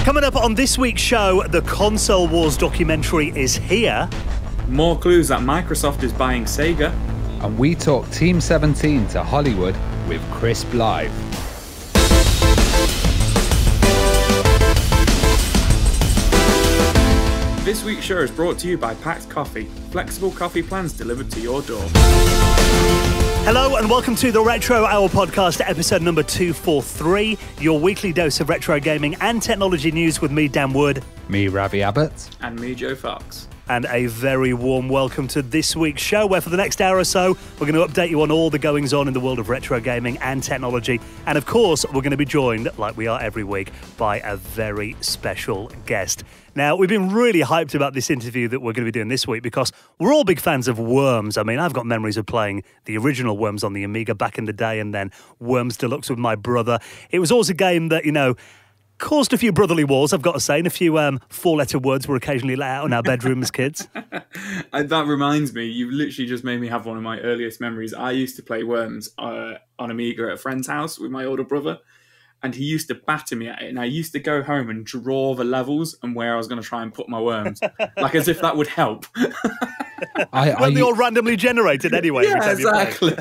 Coming up on this week's show, the Console Wars documentary is here. More clues that Microsoft is buying Sega. And we talk Team 17 to Hollywood with Cris Blyth. This week's show is brought to you by Packed Coffee. Flexible coffee plans delivered to your door. Hello and welcome to the Retro Hour podcast, episode number 243, your weekly dose of retro gaming and technology news with me, Dan Wood. Me, Ravi Abbott. And me, Joe Fox. And a very warm welcome to this week's show, where for the next hour or so, we're going to update you on all the goings-on in the world of retro gaming and technology. And of course, we're going to be joined, like we are every week, by a very special guest. Now, we've been really hyped about this interview that we're going to be doing this week because we're all big fans of Worms. I mean, I've got memories of playing the original Worms on the Amiga back in the day and then Worms Deluxe with my brother. It was always a game that, caused a few brotherly wars, I've got to say, and a few four-letter words were occasionally let out in our bedroom as kids. That reminds me, you literally just made me have one of my earliest memories. I used to play Worms on Amiga at a friend's house with my older brother, and he used to batter me at it, and I used to go home and draw the levels and where I was going to try and put my worms, like as if that would help. Weren't they all randomly generated anyway? Yeah, exactly.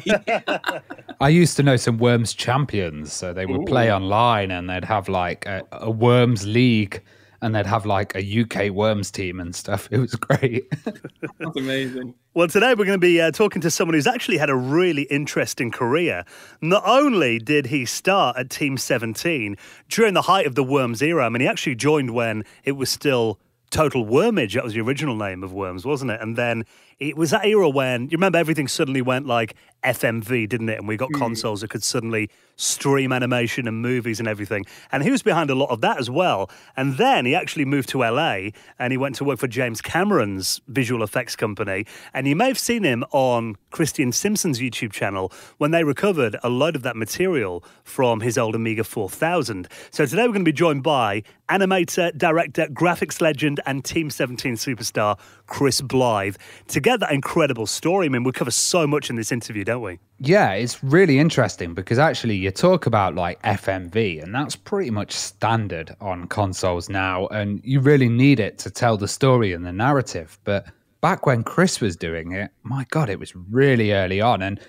I used to know some Worms champions, so they would play online and they'd have like a Worms league and they'd have like a UK Worms team and stuff. It was great. That's amazing. Well, today we're going to be talking to someone who's actually had a really interesting career. Not only did he start at Team 17 during the height of the Worms era, I mean, he actually joined when it was still Total Wormage. That was the original name of Worms, wasn't it? And then it was that era when, you remember, everything suddenly went like FMV, didn't it? And we got consoles that could suddenly stream animation and movies and everything. And he was behind a lot of that as well. And then he actually moved to LA and he went to work for James Cameron's visual effects company. And you may have seen him on Christian Simpson's YouTube channel when they recovered a load of that material from his old Amiga 4000. So today we're going to be joined by animator, director, graphics legend, and Team 17 superstar Cris Blyth to get that incredible story. I mean, we cover so much in this interview, don't we? Yeah, it's really interesting because actually you talk about like FMV and that's pretty much standard on consoles now, and you really need it to tell the story and the narrative. But back when Cris was doing it, my God, it was really early on. And,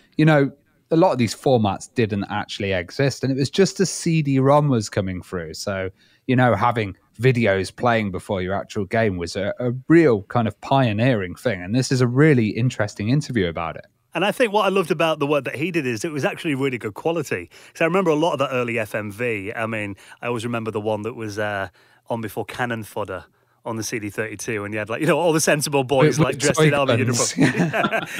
a lot of these formats didn't actually exist, and it was just as CD-ROM was coming through. So, having videos playing before your actual game was a real kind of pioneering thing. And this is a really interesting interview about it. And I think what I loved about the work that he did is it was actually really good quality. Because I remember a lot of that early FMV. I mean, I always remember the one that was on before Cannon Fodder on the CD32, and you had all the sensible boys like dressed in army uniform.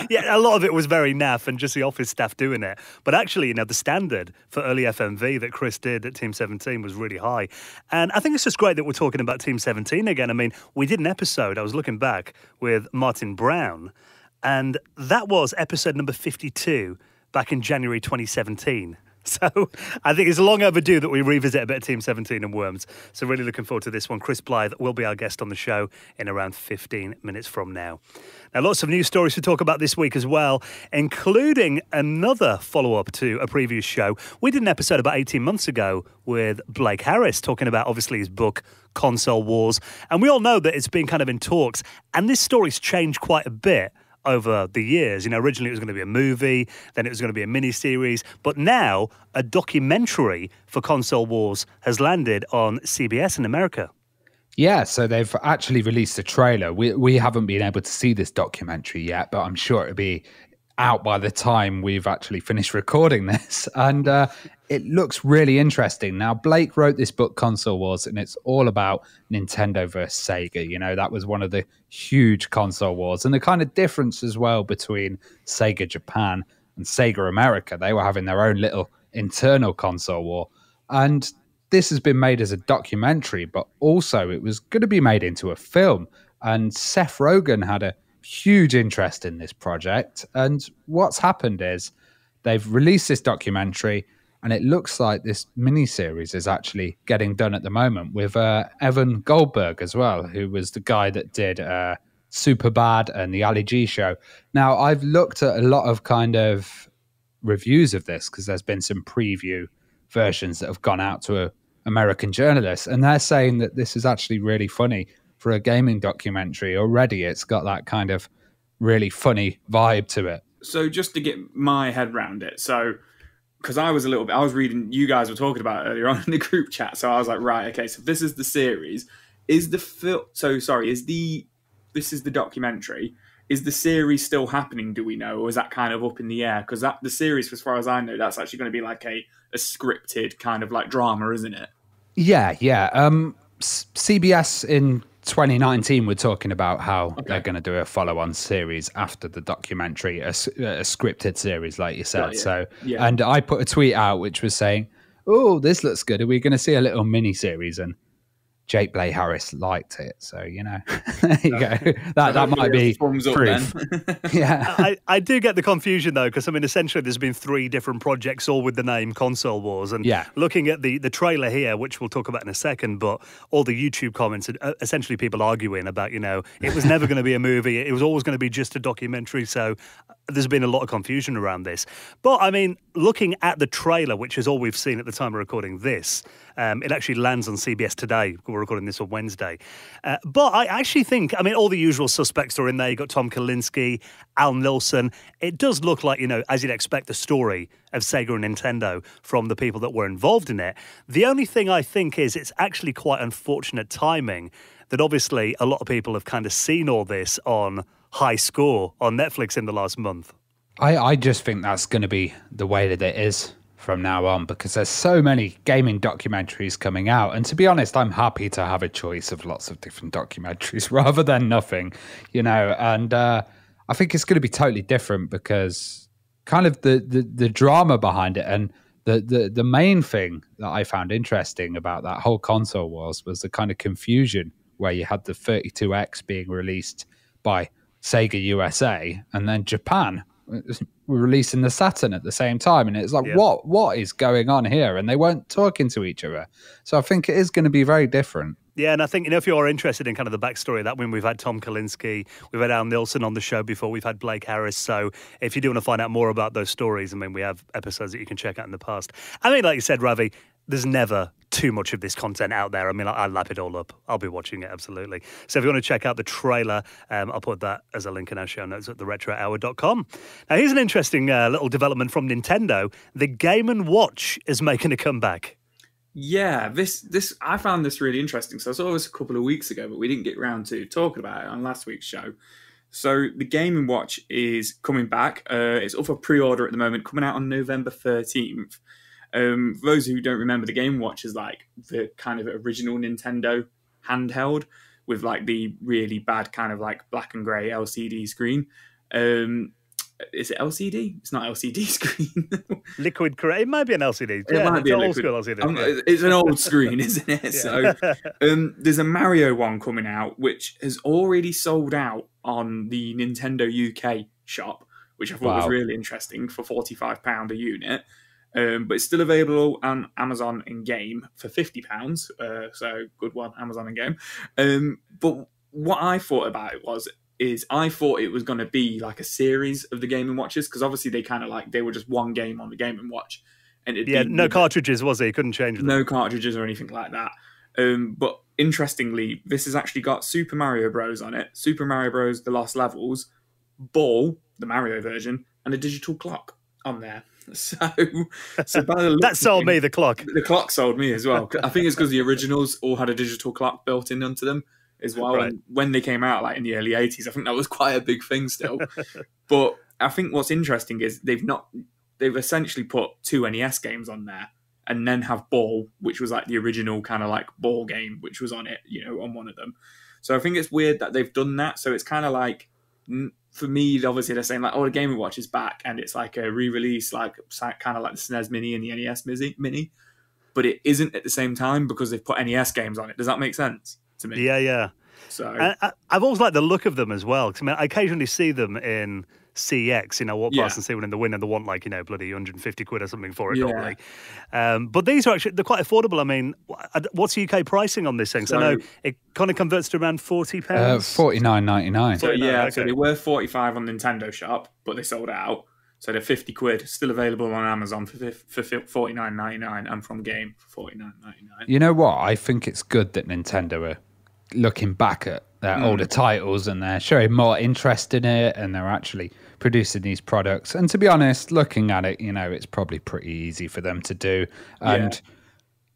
Yeah, a lot of it was very naff and just the office staff doing it. But actually, the standard for early FMV that Cris did at Team 17 was really high. And I think it's just great that we're talking about Team 17 again. I mean, we did an episode, I was looking back, with Martin Brown, and that was episode number 52 back in January 2017. So I think it's long overdue that we revisit a bit of Team 17 and Worms. So really looking forward to this one. Cris Blyth will be our guest on the show in around 15 minutes from now. Now, lots of news stories to talk about this week as well, including another follow-up to a previous show. We did an episode about 18 months ago with Blake Harris talking about, obviously, his book, Console Wars. And we all know that it's been kind of in talks. And this story's changed quite a bit over the years. Originally it was going to be a movie, then it was going to be a mini-series, but now a documentary for Console Wars has landed on CBS in America. Yeah, so they've actually released a trailer. We haven't been able to see this documentary yet, but I'm sure it'll be out by the time we've actually finished recording this. And it looks really interesting. Now, Blake wrote this book, Console Wars, and it's all about Nintendo versus Sega. That was one of the huge console wars. And the kind of difference as well between Sega Japan and Sega America. They were having their own little internal console war. And this has been made as a documentary, but also it was going to be made into a film. And Seth Rogen had a huge interest in this project. And what's happened is they've released this documentary, and it looks like this miniseries is actually getting done at the moment with Evan Goldberg as well, who was the guy that did Superbad and the Ali G show. Now, I've looked at a lot of kind of reviews of this because there's been some preview versions that have gone out to American journalists, and they're saying that this is actually really funny for a gaming documentary. Already, it's got that kind of really funny vibe to it. So just to get my head around it, so because I was reading, you guys were talking about it earlier on in the group chat, so I was like, right, okay, so this is the series. This is the documentary. Is the series still happening, do we know, or is that kind of up in the air? Because the series, as far as I know, that's actually going to be like a scripted kind of like drama, isn't it? Yeah. CBS in 2019 were talking about how they're going to do a follow-on series after the documentary, a scripted series, like you said. Right, yeah. So, Yeah. And I put a tweet out which was saying, "Oh, this looks good. Are we going to see a little mini series?" And Jake Blay Harris liked it, so there you go. That might be thumbs up proof. then. Yeah, I do get the confusion though, because I mean, essentially, there's been 3 different projects, all with the name Console Wars, and looking at the trailer here, which we'll talk about in a second, but all the YouTube comments, essentially people arguing about, it was never going to be a movie, it was always going to be just a documentary. So there's been a lot of confusion around this. But I mean, looking at the trailer, which is all we've seen at the time of recording this, it actually lands on CBS today. We're recording this on Wednesday. But I actually think, I mean, all the usual suspects are in there. You've got Tom Kalinske, Al Nilsson. It does look like, as you'd expect, the story of Sega and Nintendo from the people that were involved in it. The only thing I think is it's actually quite unfortunate timing that obviously a lot of people have kind of seen all this on High Score on Netflix in the last month. I just think that's going to be the way that it is from now on, because there's so many gaming documentaries coming out, and to be honest, I'm happy to have a choice of lots of different documentaries rather than nothing, and I think it's going to be totally different because kind of the drama behind it, and the main thing that I found interesting about that whole console was the kind of confusion where you had the 32X being released by Sega USA, and then Japan were releasing the Saturn at the same time, and it's like, what is going on here? And they weren't talking to each other. So I think it is going to be very different. Yeah, and I think, if you're interested in kind of the backstory of that, when we've had Tom Kalinske, we've had Al Nilsson on the show before, we've had Blake Harris. So if you do want to find out more about those stories, I mean, we have episodes that you can check out in the past. I mean, like you said, Ravi, there's never too much of this content out there. I mean, I'll lap it all up. I'll be watching it, absolutely. So if you want to check out the trailer, I'll put that as a link in our show notes at theretrohour.com. Now, here's an interesting little development from Nintendo. The Game & Watch is making a comeback. Yeah, this I found this really interesting. So I saw this a couple of weeks ago, but we didn't get around to talking about it on last week's show. So the Game & Watch is coming back. It's up for pre-order at the moment, coming out on November 13th. For those who don't remember, the Game & Watch is like the kind of original Nintendo handheld with like the really bad kind of like black and grey LCD screen. Is it LCD? It's not LCD screen. Liquid correct. It might be an LCD. It might be an old school LCD. It's an old screen, isn't it? So there's a Mario one coming out, which has already sold out on the Nintendo UK shop, which I thought was really interesting, for £45 a unit. But it's still available on Amazon in-game for £50. So good one, Amazon in-game. But what I thought about it is I thought it was going to be like a series of the Game & Watches, because obviously they were just one game on the Game & Watch. And no cartridges, was it? You couldn't change them. No cartridges or anything like that. But interestingly, this has actually got Super Mario Bros. On it, Super Mario Bros. The Lost Levels, Ball, the Mario version, and a digital clock on there. So by the that sold me, the clock. The clock sold me as well. I think it's because the originals all had a digital clock built in onto them as well. Right. And when they came out, like in the early 80s, I think that was quite a big thing still. But I think what's interesting is they've essentially put 2 NES games on there, and then have Ball, which was like the original kind of like ball game, which was on it, on one of them. So I think it's weird that they've done that. So it's kind of like, for me, obviously they're saying like, oh, the Game & Watch is back, and it's like a re-release, like kind of like the SNES Mini and the NES Mini, but it isn't at the same time because they've put NES games on it. Does that make sense to me? Yeah. So I've always liked the look of them as well. Because I mean, I occasionally see them in CX, walk past and see one in the wind, and they want like, bloody 150 quid or something for it normally. But these are they're quite affordable. I mean, what's UK pricing on this thing? So I know it kind of converts to around £40. £49.99. So so they were 45 on Nintendo Shop, but they sold out. So they're 50 quid, still available on Amazon for 49.99 and from Game for 49.99. You know what? I think it's good that Nintendo are looking back at their older titles and they're showing more interest in it and they're actually producing these products. And to be honest, looking at it, it's probably pretty easy for them to do. And,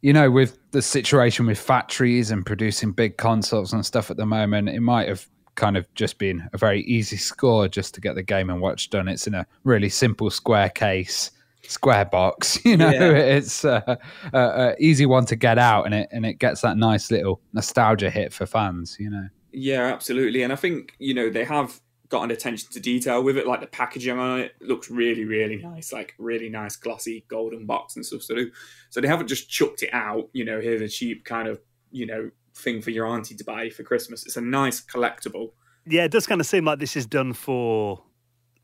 with the situation with factories and producing big consoles and stuff at the moment, it might have kind of just been a very easy score just to get the Game & Watch done. It's in a really simple square case, square box, it's a easy one to get out, and it gets that nice little nostalgia hit for fans. Yeah, absolutely. And I think they have got an attention to detail with it. Like the packaging on it looks really, really nice, like really nice glossy golden box and stuff. So they haven't just chucked it out, here's a cheap kind of thing for your auntie to buy for Christmas. It's a nice collectible. Yeah, it does kind of seem like this is done for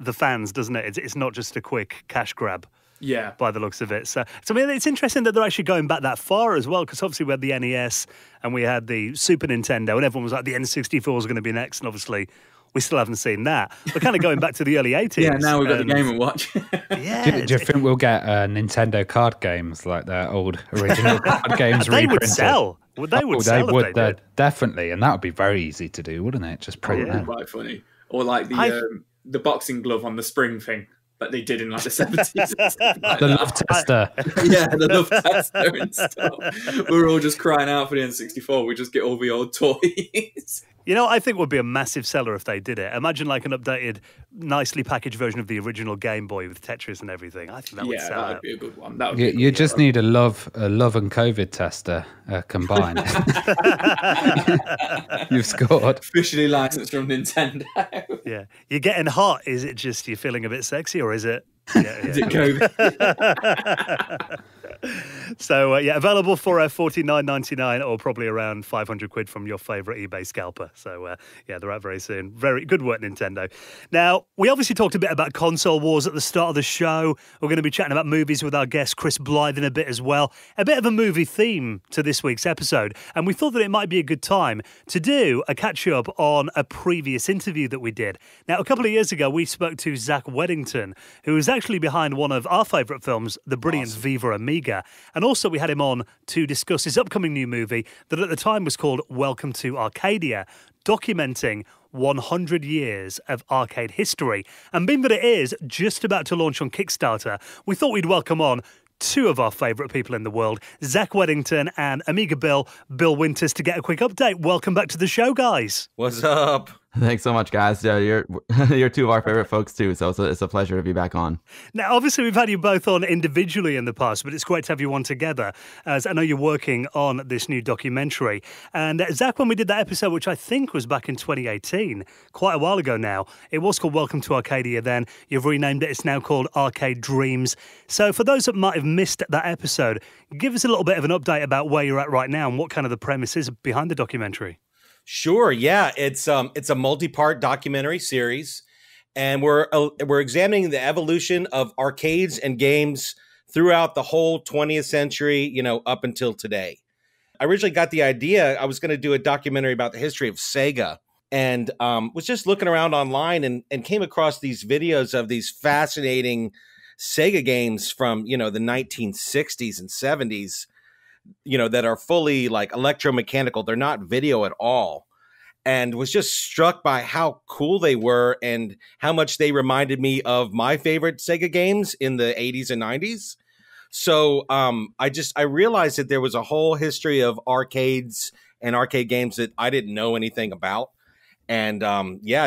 the fans, doesn't it? It's not just a quick cash grab. Yeah, by the looks of it. So I mean, it's interesting that they're actually going back that far as well, because obviously we had the NES and we had the Super Nintendo, and everyone was like, the N64 is going to be next, and obviously we still haven't seen that. We're kind of going back to the early 80s. Yeah, now we've got the Game & Watch. Yeah. Do you think we'll get Nintendo card games like their old original card games They reprinted? would sell. They would sell if they did. Definitely, and that would be very easy to do, wouldn't it? Just print them. Quite funny. Or like the boxing glove on the spring thing that they did in like the 70s. Like the love tester. Yeah, the love tester and stuff. We're all just crying out for the N64. We just get all the old toys. I think would be a massive seller if they did it. Imagine like an updated, nicely packaged version of the original Game Boy with Tetris and everything. I think that would sell. Yeah, that would be a good one. You just need a love and COVID tester combined. You've scored. Officially licensed from Nintendo. Yeah. You're getting hot. Is it just you're feeling a bit sexy, or is it? Is it COVID? So, available for $49.99 or probably around 500 quid from your favourite eBay scalper. So, they're out very soon. Very good work, Nintendo. Now, we obviously talked a bit about console wars at the start of the show. We're going to be chatting about movies with our guest, Cris Blyth, in a bit as well. A bit of a movie theme to this week's episode. And we thought that it might be a good time to do a catch-up on a previous interview that we did. Now, a couple of years ago, we spoke to Zach Weddington, who was actually behind one of our favourite films, the brilliant Viva Amiga. And also we had him on to discuss his upcoming new movie that at the time was called Welcome to Arcadia, documenting 100 years of arcade history. And being that it is just about to launch on Kickstarter, we thought we'd welcome on two of our favourite people in the world, Zach Weddington and Amiga Bill Winters, to get a quick update. Welcome back to the show, guys. What's up? Thanks so much, guys. You're two of our favorite folks too, so it's a pleasure to be back on. Now, obviously, we've had you both on individually in the past, but it's great to have you on together, as I know you're working on this new documentary. And Zach, when we did that episode, which I think was back in 2018, quite a while ago now, it was called Welcome to Arcadia then. You've renamed it. It's now called Arcade Dreams. So for those that might have missed that episode, give us a little bit of an update about where you're at right now and what kind of the premise is behind the documentary. Sure. Yeah, it's a multi-part documentary series, and we're examining the evolution of arcades and games throughout the whole 20th century, up until today. I originally got the idea I was going to do a documentary about the history of Sega, and was just looking around online and came across these videos of these fascinating Sega games from, the 1960s and 70s. That are fully like electromechanical. They're not video at all. And was just struck by how cool they were and how much they reminded me of my favorite Sega games in the 80s and 90s. So I realized that there was a whole history of arcades and arcade games that I didn't know anything about. And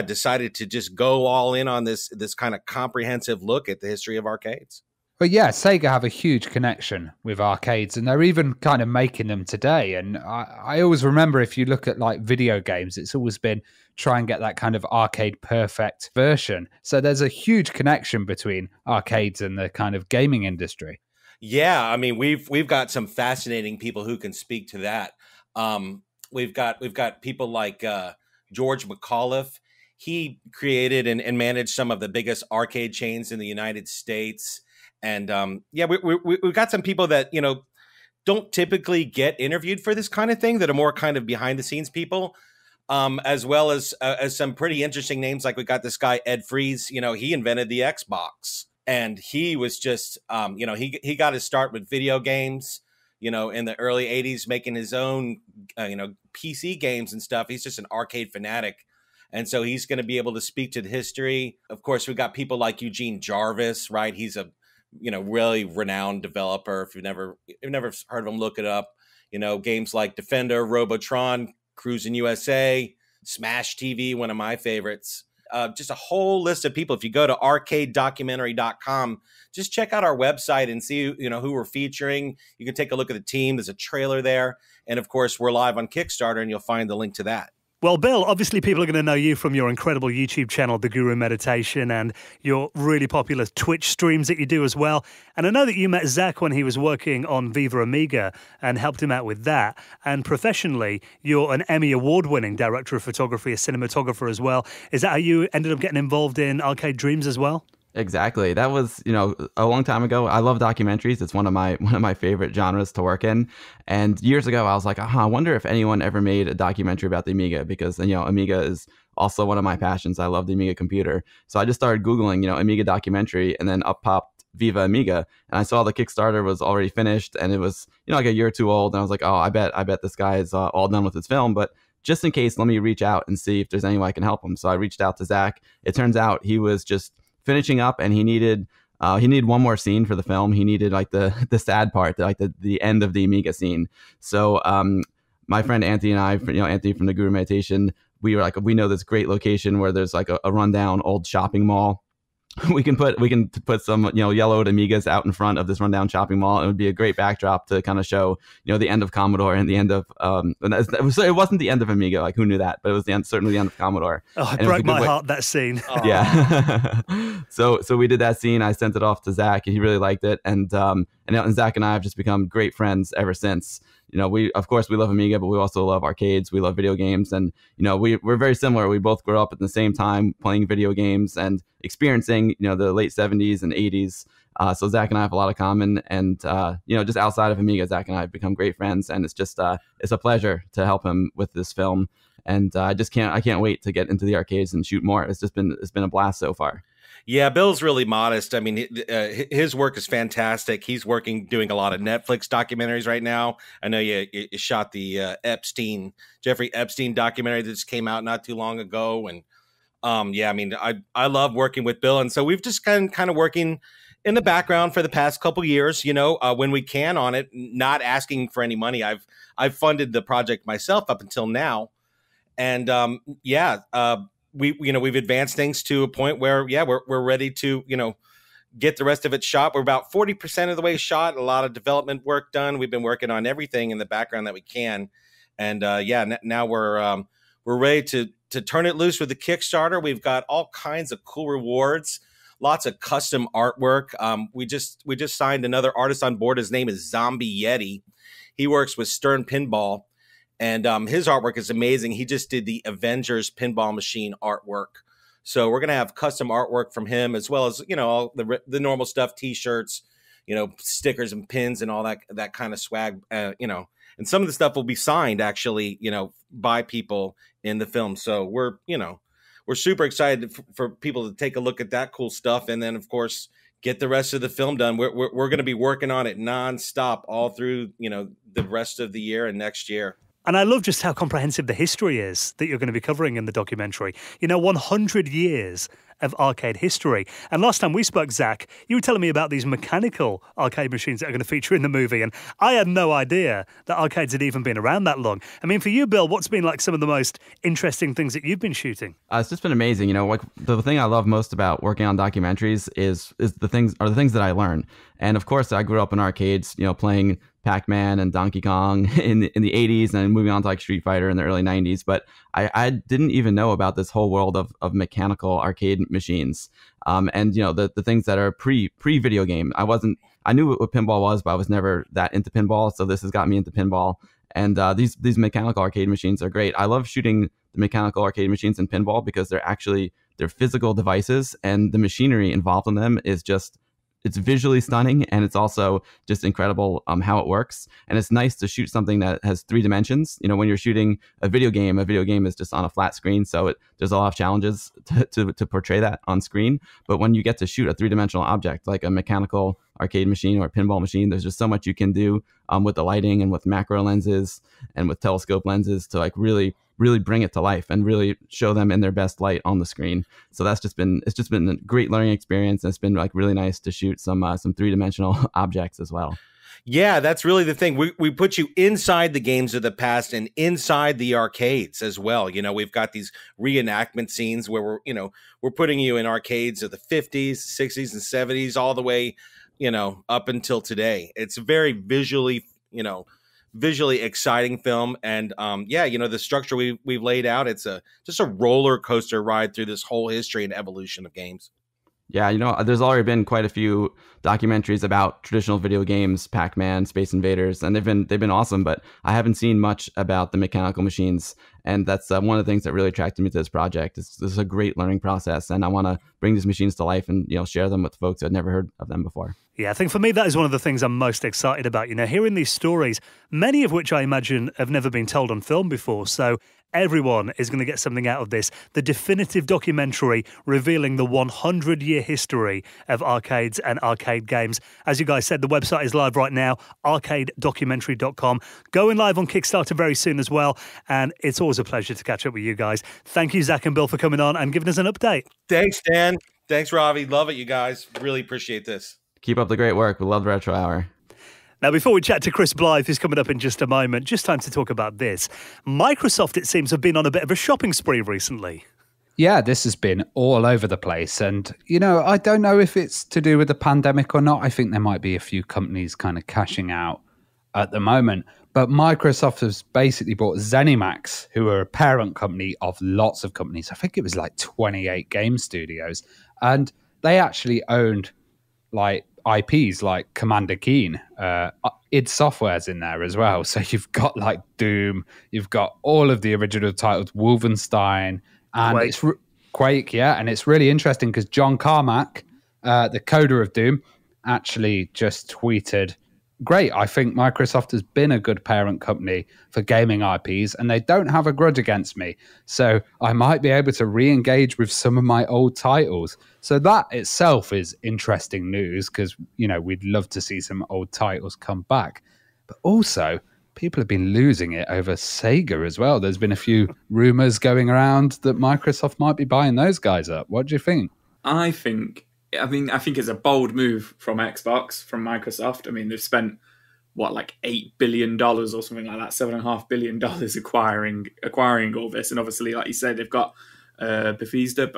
decided to just go all in on this kind of comprehensive look at the history of arcades. But yeah, Sega have a huge connection with arcades, and they're even kind of making them today. And I always remember, if you look at like video games, it's always been try and get that kind of arcade perfect version. So there's a huge connection between arcades and the kind of gaming industry. Yeah, I mean, we've got some fascinating people who can speak to that. We've got people like George McAuliffe. He created and managed some of the biggest arcade chains in the United States. And we've got some people that, don't typically get interviewed for this kind of thing, that are more kind of behind the scenes people, as well as some pretty interesting names. Like we got this guy, Ed Freeze, he invented the Xbox. and he was just, he got his start with video games, in the early 80s, making his own, PC games and stuff. He's just an arcade fanatic. And so he's going to be able to speak to the history. Of course, we've got people like Eugene Jarvis, right? He's a, really renowned developer. If you've never heard of him, look it up. Games like Defender, Robotron, Cruis'n USA, Smash TV, one of my favorites. Just a whole list of people. If you go to arcadedocumentary.com, just check out our website and see, who we're featuring. You can take a look at the team. There's a trailer there. And of course, we're live on Kickstarter, and you'll find the link to that. Well, Bill, obviously people are going to know you from your incredible YouTube channel, The Guru Meditation, and your really popular Twitch streams that you do as well. And I know that you met Zach when he was working on Viva Amiga and helped him out with that. And professionally, you're an Emmy award-winning director of photography, a cinematographer as well. Is that how you ended up getting involved in Arcade Dreams as well? Exactly. That was, a long time ago. I love documentaries. It's one of my favorite genres to work in. And years ago, I was like, I wonder if anyone ever made a documentary about the Amiga, because, Amiga is also one of my passions. I love the Amiga computer. So I just started Googling, Amiga documentary, and then up popped Viva Amiga. And I saw the Kickstarter was already finished, and it was, like a year or two old. And I was like, oh, I bet this guy is all done with his film. But just in case, let me reach out and see if there's any way I can help him. So I reached out to Zach. It turns out he was just finishing up, and he needed one more scene for the film. He needed like the sad part, like the end of the Amiga scene. So my friend Anthony and I, Anthony from the Guru Meditation, we were like, we know this great location where there's like a rundown old shopping mall. We can put some yellowed Amigas out in front of this rundown shopping mall. It would be a great backdrop to kind of show the end of Commodore and the end of it wasn't the end of Amiga, like who knew that, but it was certainly the end of Commodore. Oh, it broke my heart, that scene. Yeah. So we did that scene. I sent it off to Zach, and he really liked it, and Zach and I have just become great friends ever since. We love Amiga, but we also love arcades. We love video games, and we're very similar. We both grew up at the same time playing video games and experiencing the late 70s and 80s. So Zach and I have a lot of common, and just outside of Amiga, Zach and I have become great friends, and it's just it's a pleasure to help him with this film. And I can't wait to get into the arcades and shoot more. It's been a blast so far. Yeah, Bill's really modest. I mean, his work is fantastic. He's doing a lot of Netflix documentaries right now. I know you shot the Jeffrey Epstein documentary that just came out not too long ago. And I love working with Bill. And so we've just kind of working in the background for the past couple years, when we can on it, not asking for any money. I've funded the project myself up until now. And we've advanced things to a point where we're ready to get the rest of it shot. We're about 40% of the way shot. A lot of development work done. We've been working on everything in the background that we can, and now we're ready to turn it loose with the Kickstarter. We've got all kinds of cool rewards, lots of custom artwork. We just signed another artist on board. His name is Zombie Yeti. He works with Stern Pinball. And his artwork is amazing. He just did the Avengers pinball machine artwork. So we're going to have custom artwork from him, as well as, all the normal stuff, T-shirts, stickers and pins and all that kind of swag, And some of the stuff will be signed, actually, by people in the film. So we're super excited for people to take a look at that cool stuff. And then, of course, get the rest of the film done. We're going to be working on it nonstop all through, the rest of the year and next year. And I love just how comprehensive the history is that you're going to be covering in the documentary. 100 years of arcade history. And last time we spoke, Zach, you were telling me about these mechanical arcade machines that are going to feature in the movie. And I had no idea that arcades had even been around that long. I mean, for you, Bill, what's been like some of the most interesting things that you've been shooting? It's just been amazing. Like the thing I love most about working on documentaries is the things that I learn. And of course, I grew up in arcades, playing Pac-Man and Donkey Kong in the 80s, and moving on to like Street Fighter in the early 90s. But I didn't even know about this whole world of mechanical arcade machines. And the things that are pre video game. I knew what pinball was, but I was never that into pinball. So this has got me into pinball. And these mechanical arcade machines are great. I love shooting the mechanical arcade machines in pinball because they're physical devices, and the machinery involved in them is just it's visually stunning, and it's also just incredible how it works. And it's nice to shoot something that has 3 dimensions. You know, when you're shooting a video game is just on a flat screen, so there's a lot of challenges to portray that on screen. But when you get to shoot a 3-dimensional object like a mechanical arcade machine or a pinball machine, there's just so much you can do with the lighting and with macro lenses and with telescope lenses to like really bring it to life and really show them in their best light on the screen. So it's just been a great learning experience, and it's been like really nice to shoot some 3-dimensional objects as well. Yeah, that's really the thing. We put you inside the games of the past and inside the arcades as well. You know, we've got these reenactment scenes where we're putting you in arcades of the 50s, 60s, and 70s all the way, up until today. It's a very visually exciting film. And the structure we've laid out, it's just a roller coaster ride through this whole history and evolution of games. Yeah, there's already been quite a few documentaries about traditional video games, Pac-Man, Space Invaders, and they've been awesome, but I haven't seen much about the mechanical machines, and that's one of the things that really attracted me to this project. This is a great learning process, and I want to bring these machines to life and share them with folks who had never heard of them before. Yeah, I think for me that is one of the things I'm most excited about. Hearing these stories, many of which I imagine have never been told on film before, so everyone is going to get something out of this. The definitive documentary revealing the 100-year history of arcades and arcade games. As you guys said, the website is live right now, arcadedocumentary.com. Going live on Kickstarter very soon as well. And it's always a pleasure to catch up with you guys. Thank you, Zach and Bill, for coming on and giving us an update. Thanks, Dan. Thanks, Ravi. Love it, you guys. Really appreciate this. Keep up the great work. We love the Retro Hour. Now, before we chat to Cris Blyth, who's coming up in just a moment, just time to talk about this. Microsoft, it seems, have been on a bit of a shopping spree recently. Yeah, this has been all over the place. And, I don't know if it's to do with the pandemic or not. I think there might be a few companies kind of cashing out at the moment. But Microsoft has basically bought ZeniMax, who are a parent company of lots of companies. I think it was like 28 game studios. And they actually owned like IPs like Commander Keen. id Software's in there as well. So you've got like Doom, you've got all of the original titles, Wolfenstein, and Quake. it's Quake, yeah. And it's really interesting because John Carmack, the coder of Doom, actually just tweeted, great, I think Microsoft has been a good parent company for gaming IPs and they don't have a grudge against me. So I might be able to re-engage with some of my old titles. So that itself is interesting news because, we'd love to see some old titles come back. But also, people have been losing it over Sega as well. There's been a few rumors going around that Microsoft might be buying those guys up. What do you think? I think it's a bold move from Xbox, from Microsoft. I mean, they've spent like $8 billion or something like that, $7.5 billion acquiring all this. And obviously, like you said, they've got Bethesda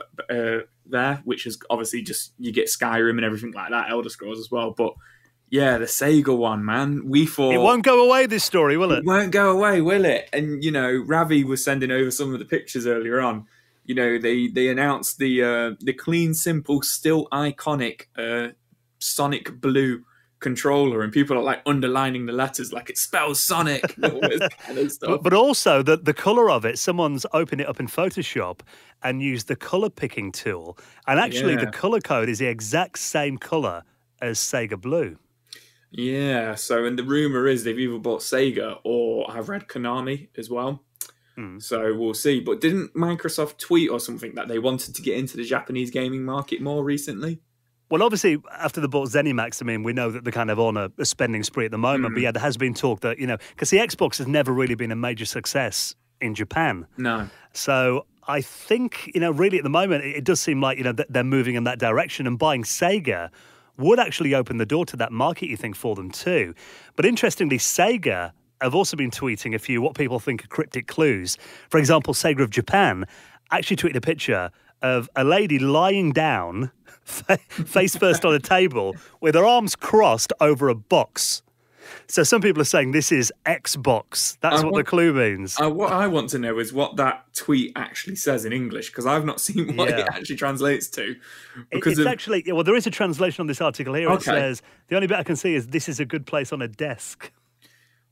there, which is obviously just, you get Skyrim and everything like that, Elder Scrolls as well. But yeah, the Sega one, man, we thought... It won't go away, this story, will it? It won't go away, will it? And, Ravi was sending over some of the pictures earlier on. They announced the clean, simple, still iconic Sonic Blue controller, and people are like underlining the letters like it spells Sonic. And all this kind of stuff. But also the colour of it, someone's opened it up in Photoshop and used the colour picking tool. And actually the colour code is the exact same colour as Sega Blue. Yeah, so and the rumour is they've either bought Sega or I've read Konami as well. So we'll see. But didn't Microsoft tweet or something that they wanted to get into the Japanese gaming market more recently? Well, obviously, after the bought ZeniMax, I mean, we know that they're kind of on a spending spree at the moment. But yeah, there has been talk that, because the Xbox has never really been a major success in Japan. No. So I think, really at the moment, it does seem like, they're moving in that direction, and buying Sega would actually open the door to that market, you think, for them too. But interestingly, Sega have also been tweeting a few what people think are cryptic clues. For example, Sega of Japan actually tweeted a picture of a lady lying down, face first on a table, with her arms crossed over a box. So some people are saying this is Xbox. That's what the clue means. What I want to know is what that tweet actually says in English, because I've not seen what it actually translates to. Because actually, well, there is a translation on this article here. It says, the only bit I can see is this is a good place on a desk.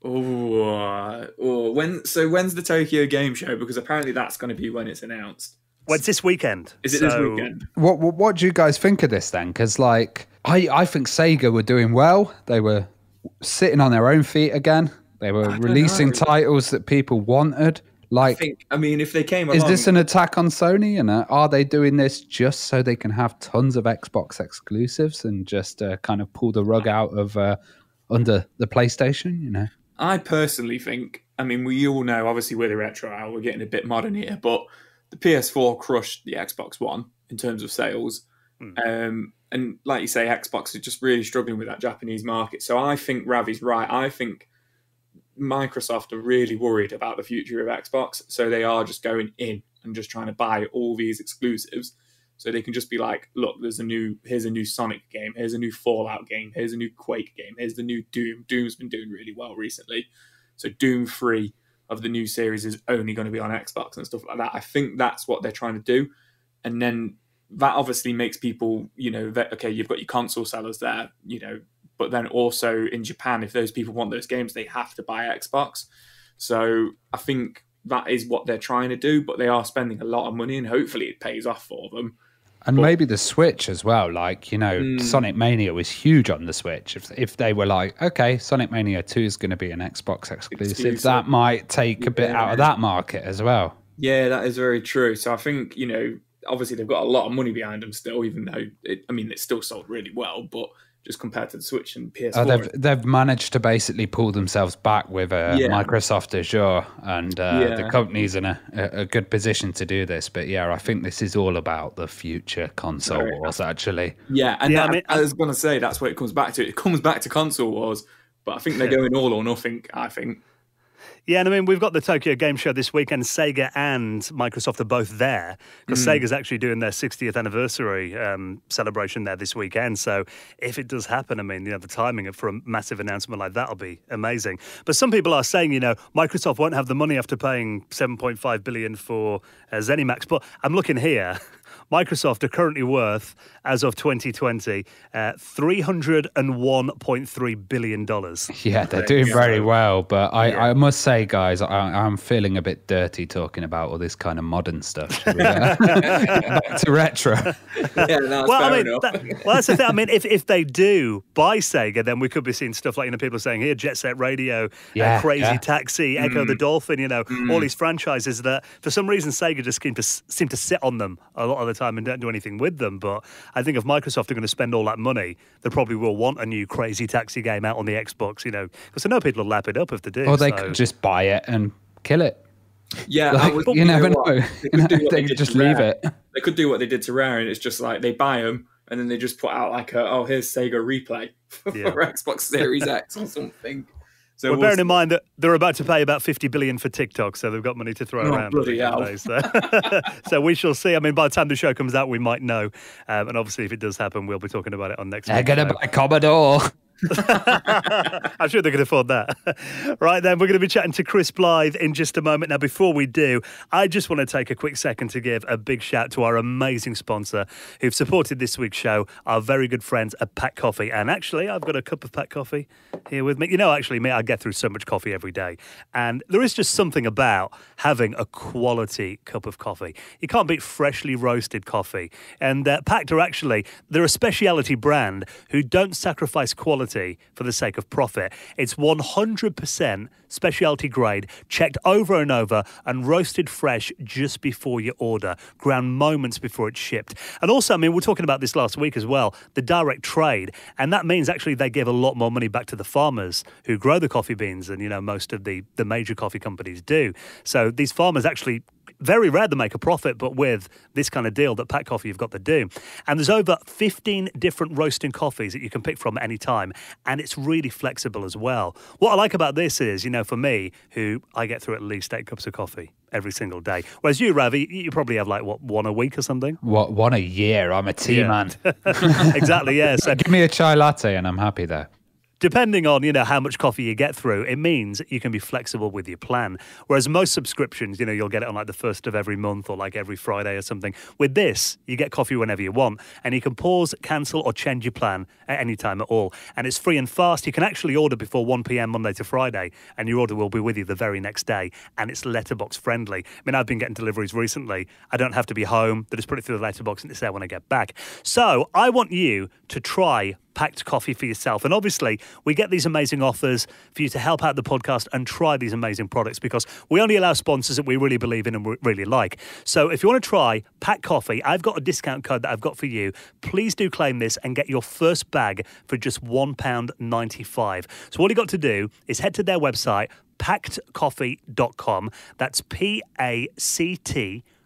When's the Tokyo Game Show? Because apparently that's going to be when it's announced. Well, it's this weekend. Is it this weekend? What do you guys think of this then? Because like I think Sega were doing well. They were sitting on their own feet again. They were releasing titles that people wanted. Like, I mean, if they came is along, this an attack on Sony? And are they doing this just so they can have tons of Xbox exclusives and just kind of pull the rug out of under the PlayStation? You know, I personally think. I mean, we all know, obviously, we're the retro hour. We're getting a bit modern here, but the PS4 crushed the Xbox One in terms of sales. And like you say, Xbox is just really struggling with that Japanese market. So I think Ravi's right. I think Microsoft are really worried about the future of Xbox. So they are just going in and just trying to buy all these exclusives. So they can just be like, look, here's a new Sonic game. Here's a new Fallout game. Here's a new Quake game. Here's the new Doom. Doom's been doing really well recently. So Doom 3 of the new series is only going to be on Xbox and stuff like that. I think that's what they're trying to do. And then that obviously makes people, you know, that, okay, you've got your console sellers there, you know, but then also in Japan, if those people want those games, they have to buy Xbox. So I think that is what they're trying to do, but they are spending a lot of money and hopefully it pays off for them. And maybe the Switch as well. Like, you know, Sonic Mania was huge on the Switch. If they were like, okay, Sonic Mania 2 is going to be an Xbox exclusive, that might take a bit out of that market as well. Yeah, that is very true. So I think, you know, obviously they've got a lot of money behind them still, even though, it's still sold really well, but just compared to the Switch and PS4. They've managed to basically pull themselves back with Microsoft Azure, and the company's in a good position to do this. But yeah, I think this is all about the future console wars, actually. Yeah, and I was going to say, that's what it comes back to. It comes back to console wars, but I think they're going all or nothing, I think. Yeah, and I mean, we've got the Tokyo Game Show this weekend. Sega and Microsoft are both there because Sega's actually doing their 60th anniversary celebration there this weekend. So if it does happen, I mean, you know, the timing for a massive announcement like that will be amazing. But some people are saying, you know, Microsoft won't have the money after paying $7.5 billion for ZeniMax. But I'm looking here. Microsoft are currently worth, as of 2020, $301.3 billion. Yeah, they're doing very well. But I must say, guys, I'm feeling a bit dirty talking about all this kind of modern stuff. Back to retro. Yeah, fair enough. That's the thing. I mean, if they do buy Sega, then we could be seeing stuff like, you know, people are saying here, Jet Set Radio, Crazy Taxi, Echo the Dolphin, you know, all these franchises that, for some reason, Sega just seem to sit on them a lot of the time and don't do anything with them. But I think if Microsoft are going to spend all that money, they probably will want a new Crazy Taxi game out on the Xbox, you know, because I know people will lap it up if they do. Or they could just buy it and kill it. Yeah, like, you never know. They could just leave it. They could do what they did to Rare, and it's just like they buy them and then they just put out like here's Sega Replay for Xbox Series X or something. So bearing in mind that they're about to pay about $50 billion for TikTok, so they've got money to throw around. Bloody hell. So we shall see. I mean, by the time the show comes out, we might know. And obviously, if it does happen, we'll be talking about it on next week. They're going to buy Commodore. I'm sure they can afford that. Right then, we're going to be chatting to Cris Blyth in just a moment. Now, before we do, I just want to take a quick second to give a big shout to our amazing sponsor who've supported this week's show, our very good friends at Pack Coffee. And actually, I've got a cup of Pack Coffee here with me. You know, actually, me, I get through so much coffee every day. And there is just something about having a quality cup of coffee. You can't beat freshly roasted coffee. And Packed are actually, they're a specialty brand who don't sacrifice quality for the sake of profit. It's 100% specialty grade, checked over and over and roasted fresh just before you order, ground moments before it's shipped. And also, I mean, we were talking about this last week as well, the direct trade. And that means actually they give a lot more money back to the farmers who grow the coffee beans, and, you know, most of the major coffee companies do. So these farmers actually, very rare to make a profit, but with this kind of deal that Pack Coffee have got to do. And there's over 15 different roasting coffees that you can pick from at any time, and it's really flexible as well. What I like about this is, you know, for me, who I get through at least 8 cups of coffee every single day. Whereas you, Ravi, you probably have like, what, 1 a week or something? One a year. I'm a tea man. Exactly, yeah. So give me a chai latte and I'm happy there. Depending on, how much coffee you get through, it means you can be flexible with your plan. Whereas most subscriptions, you'll get it on like the first of every month or like every Friday or something. With this, you get coffee whenever you want, and you can pause, cancel, or change your plan at any time at all. And it's free and fast. You can actually order before 1 p.m. Monday to Friday, and your order will be with you the very next day. And it's letterbox friendly. I mean, I've been getting deliveries recently. I don't have to be home. They just put it through the letterbox and it's there when I get back. So I want you to try packed coffee for yourself. And obviously, we get these amazing offers for you to help out the podcast and try these amazing products, because we only allow sponsors that we really believe in and really like. So if you want to try packed coffee, I've got a discount code that I've got for you. Please do claim this and get your first bag for just £1.95. So all you got to do is head to their website, packedcoffee.com. That's PACT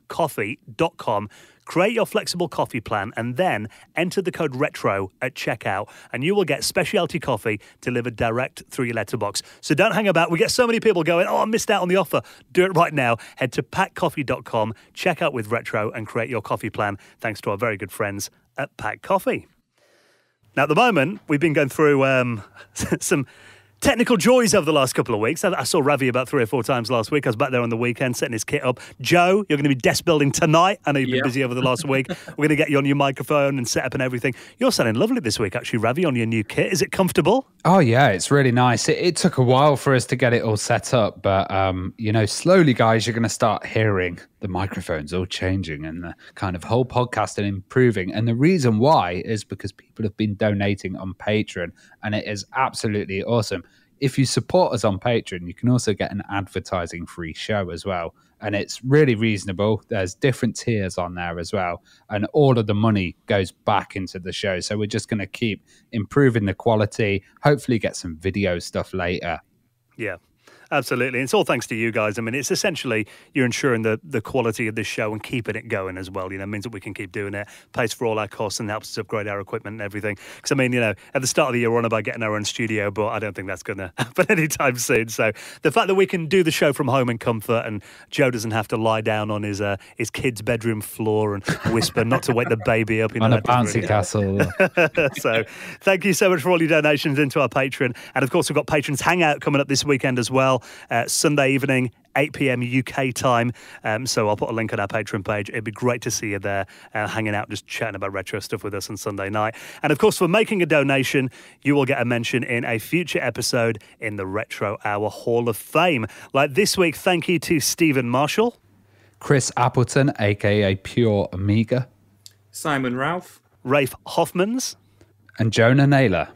coffee.com. Create your flexible coffee plan and then enter the code RETRO at checkout, and you will get specialty coffee delivered direct through your letterbox. So don't hang about. We get so many people going, I missed out on the offer. Do it right now. Head to packcoffee.com, check out with Retro, and create your coffee plan thanks to our very good friends at Pack Coffee. Now, at the moment, we've been going through some technical joys over the last couple of weeks. I saw Ravi about 3 or 4 times last week. I was back there on the weekend setting his kit up. Joe, you're going to be desk building tonight. I know you've been busy over the last week. We're going to get you on your microphone and set up and everything. You're sounding lovely this week, actually, Ravi, on your new kit. Is it comfortable? Oh, yeah, it's really nice. It took a while for us to get it all set up, but, slowly, guys, you're going to start hearing the microphones all changing and the kind of whole podcast and improving. And the reason why is because people have been donating on Patreon, and it is absolutely awesome. If you support us on Patreon, you can also get an advertising-free show as well. And it's really reasonable. There's different tiers on there as well. And all of the money goes back into the show. So we're just going to keep improving the quality, hopefully get some video stuff later. Yeah. Absolutely. And it's all thanks to you guys. I mean, it's essentially you're ensuring the quality of this show and keeping it going as well. It means that we can keep doing it, pays for all our costs and helps us upgrade our equipment and everything. Because, I mean, at the start of the year, we're on about getting our own studio, but I don't think that's going to happen anytime soon. So the fact that we can do the show from home in comfort and Joe doesn't have to lie down on his kid's bedroom floor and whisper not to wake the baby up. On a bouncy castle. So thank you so much for all your donations into our Patreon. And, of course, we've got Patrons Hangout coming up this weekend as well. Sunday evening, 8 p.m. UK time. So I'll put a link on our Patreon page. It'd be great to see you there, hanging out, just chatting about retro stuff with us on Sunday night. And of course, for making a donation, you will get a mention in a future episode in the Retro Hour Hall of Fame. Like this week, thank you to Stephen Marshall, Chris Appleton, aka Pure Amiga, Simon Ralph, Rafe Hoffmans, and Jonah Naylor,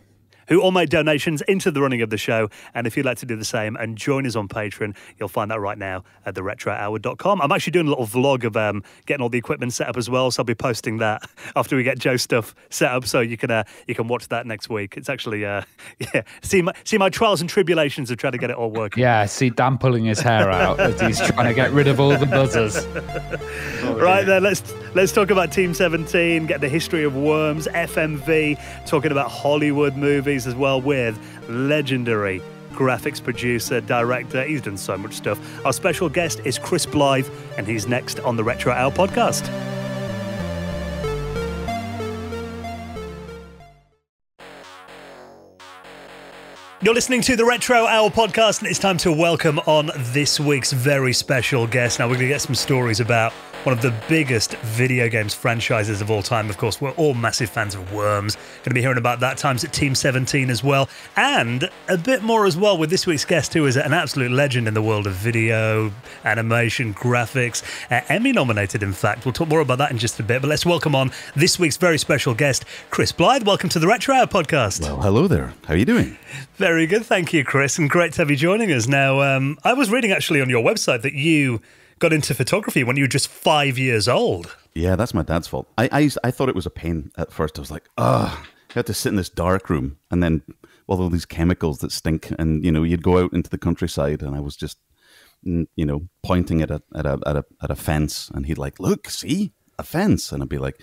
who all made donations into the running of the show. And if you'd like to do the same and join us on Patreon, you'll find that right now at theretrohour.com. I'm actually doing a little vlog of getting all the equipment set up as well, so I'll be posting that after we get Joe's stuff set up, so you can watch that next week. It's actually, see my trials and tribulations of trying to get it all working. Yeah, see Dan pulling his hair out as he's trying to get rid of all the buzzers. Right then, let's talk about Team 17, get the history of Worms, FMV, talking about Hollywood movies as well with legendary graphics producer, director. He's done so much stuff. Our special guest is Cris Blyth, and he's next on the Retro Hour podcast. You're listening to the Retro Hour podcast, and it's time to welcome on this week's very special guest. Now, we're going to get some stories about one of the biggest video games franchises of all time. Of course, we're all massive fans of Worms. Going to be hearing about that times at Team 17 as well. And a bit more as well with this week's guest, who is an absolute legend in the world of video, animation, graphics. Emmy nominated, in fact. We'll talk more about that in just a bit. But let's welcome on this week's very special guest, Cris Blyth. Welcome to the Retro Hour podcast. Well, hello there. How are you doing? Very good. Thank you, Chris. And great to have you joining us. Now, I was reading actually on your website that you got into photography when you were just 5 years old. Yeah, that's my dad's fault. I thought it was a pain at first. I was like, you had to sit in this dark room and then all these chemicals that stink. And, you'd go out into the countryside and I was just, pointing at a fence, and he'd like, look, see, a fence. And I'd be like,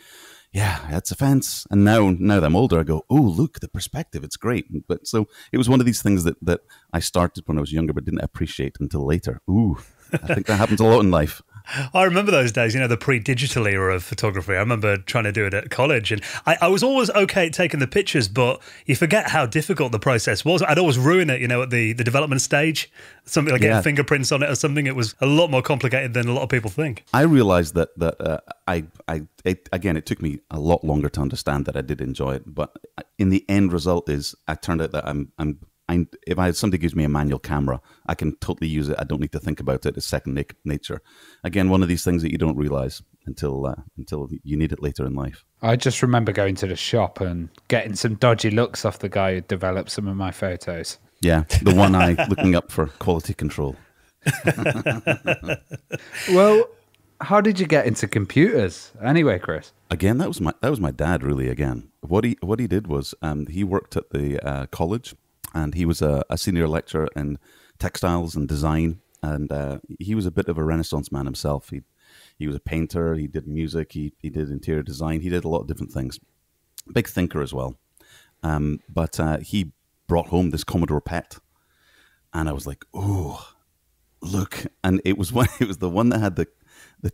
yeah, that's a fence. And now that I'm older, I go, oh, look, the perspective, it's great. But so it was one of these things that I started when I was younger, but didn't appreciate until later. Ooh, I think that happens a lot in life. I remember those days, the pre-digital era of photography. I remember trying to do it at college, and I was always okay at taking the pictures, but you forget how difficult the process was. I'd always ruin it, at the development stage, something like getting fingerprints on it or something. It was a lot more complicated than a lot of people think. I realized that it took me a lot longer to understand that I did enjoy it, but in the end result is I turned out that if somebody gives me a manual camera, I can totally use it. I don't need to think about it. It's second nature. Again, one of these things that you don't realize until you need it later in life. I just remember going to the shop and getting some dodgy looks off the guy who developed some of my photos. Yeah, the one eye looking up for quality control. Well, how did you get into computers anyway, Chris? Again, that was my dad. Really, again, what he did was he worked at the college. And he was a senior lecturer in textiles and design, and he was a bit of a Renaissance man himself. He was a painter, he did music, he did interior design, he did a lot of different things. Big thinker as well. But he brought home this Commodore PET, and I was like, oh, look. And it was the one that had the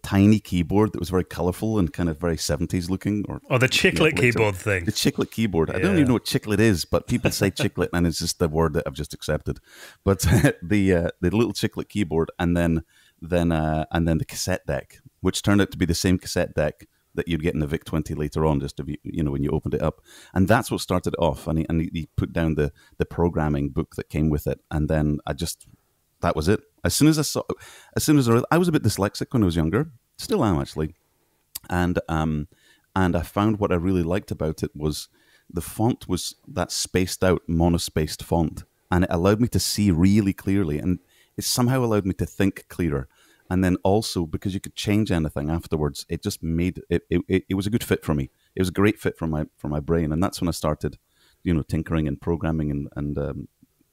tiny keyboard that was very colorful and kind of very 70s looking. The chiclet keyboard thing. The chiclet keyboard. I don't even know what chiclet is, but people say chiclet, and it's just the word that I've just accepted. But the little chiclet keyboard, and then the cassette deck, which turned out to be the same cassette deck that you'd get in the VIC-20 later on, just to be, when you opened it up. And that's what started it off. And he put down the programming book that came with it, and then that was it. I was a bit dyslexic when I was younger, still am actually, and I found what I really liked about it was the font was that spaced out, monospaced font, and it allowed me to see really clearly, and it somehow allowed me to think clearer. And then also because you could change anything afterwards, it just made it. It was a good fit for me. It was a great fit for my brain, and that's when I started, tinkering and programming, and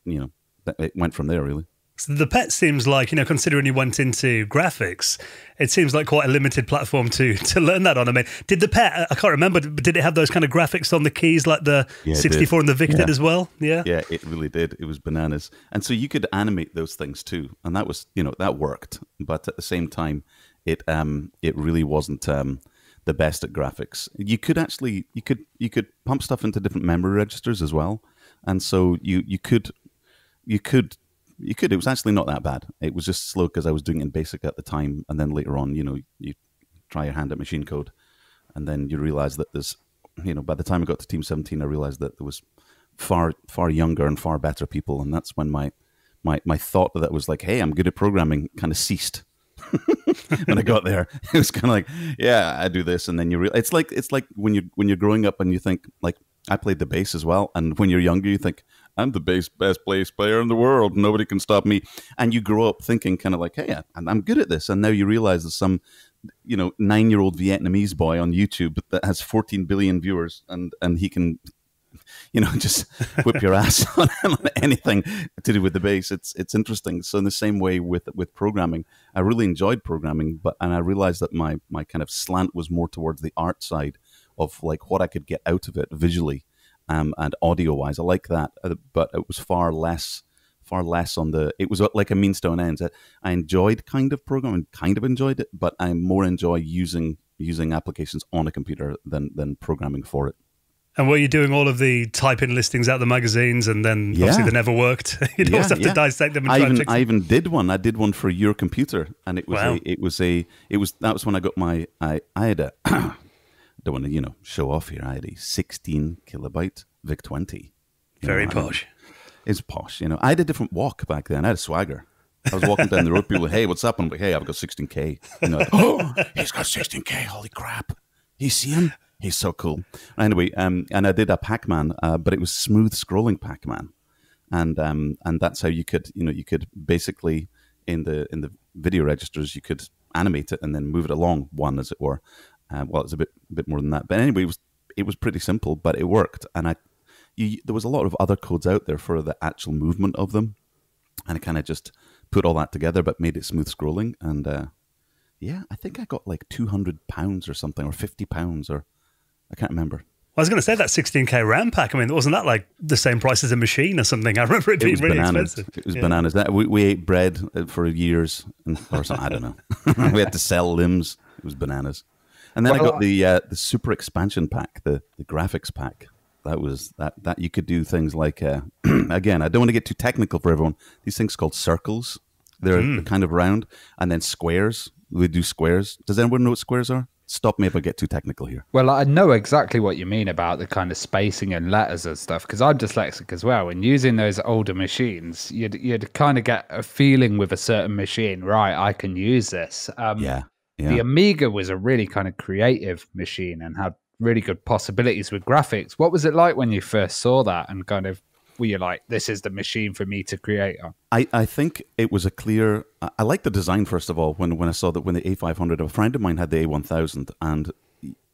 it went from there really. So the PET seems like, considering you went into graphics, it seems like quite a limited platform to learn that on. I mean, did the PET, I can't remember, but did it have those kind of graphics on the keys like the 64 and the VIC did as well? Yeah. Yeah, it really did. It was bananas. And so you could animate those things too. And that was, that worked. But at the same time, it really wasn't the best at graphics. You could actually, you could pump stuff into different memory registers as well. And so you could. It was actually not that bad. It was just slow because I was doing it in BASIC at the time, and then later on, you try your hand at machine code, and then you realize that there's, by the time I got to Team 17, I realized that there was far younger and far better people, and that's when my thought that was like, hey, I'm good at programming, kind of ceased. When I got there, it was kind of like, yeah, I do this, and then it's like when you're growing up and you think, like, I played the bass as well, and when you're younger, you think, I'm the best bass player in the world. Nobody can stop me. And you grow up thinking kind of like, hey, I'm good at this. And now you realize there's some, 9-year-old Vietnamese boy on YouTube that has 14 billion viewers, and he can, just whip your ass on anything to do with the bass. It's interesting. So in the same way with programming, I really enjoyed programming, and I realized that my kind of slant was more towards the art side of like what I could get out of it visually. And audio-wise, I like that, but it was far less on the. It was like a means to an end. I enjoyed kind of programming, kind of enjoyed it, but I more enjoy using applications on a computer than programming for it. And were you doing all of the type-in listings out the magazines, and then obviously they never worked? You'd always have to dissect them. And I even did one. I did one for Your Computer, and it was that was when I got I had a. Don't want to, show off here. I had a 16 kilobyte VIC-20. Very posh. It's posh. I had a different walk back then. I had a swagger. I was walking down the road. People were, hey, what's up? I'm like, hey, I've got 16K. Oh, he's got 16K. Holy crap. You see him? He's so cool. Anyway, and I did a Pac-Man, but it was smooth scrolling Pac-Man. And that's how you could, you could basically, in the video registers, you could animate it and then move it along one, as it were. Well, it's a bit more than that, but anyway, it was pretty simple, but it worked. And there was a lot of other codes out there for the actual movement of them, and I kind of just put all that together, but made it smooth scrolling. And I think I got like £200 or something, or £50, or I can't remember. I was going to say that 16K RAM pack. I mean, wasn't that like the same price as a machine or something? I remember it being really expensive. It was bananas. That we ate bread for years, or something. I don't know. We had to sell limbs. It was bananas. And then I got the super expansion pack, the graphics pack. That was that you could do things like again. I don't want to get too technical for everyone. These things called circles. They're kind of round, and then squares. We do squares. Does anyone know what squares are? Stop me if I get too technical here. Well, I know exactly what you mean about the kind of spacing and letters and stuff, because I'm dyslexic as well. And using those older machines, you'd kind of get a feeling with a certain machine, right, I can use this. Yeah. The Amiga was a really kind of creative machine and had really good possibilities with graphics. What was it like when you first saw that, and kind of were you like, this is the machine for me to create on? I think it was a clear... I like the design, first of all, when I saw that when the A500, a friend of mine had the A1000, and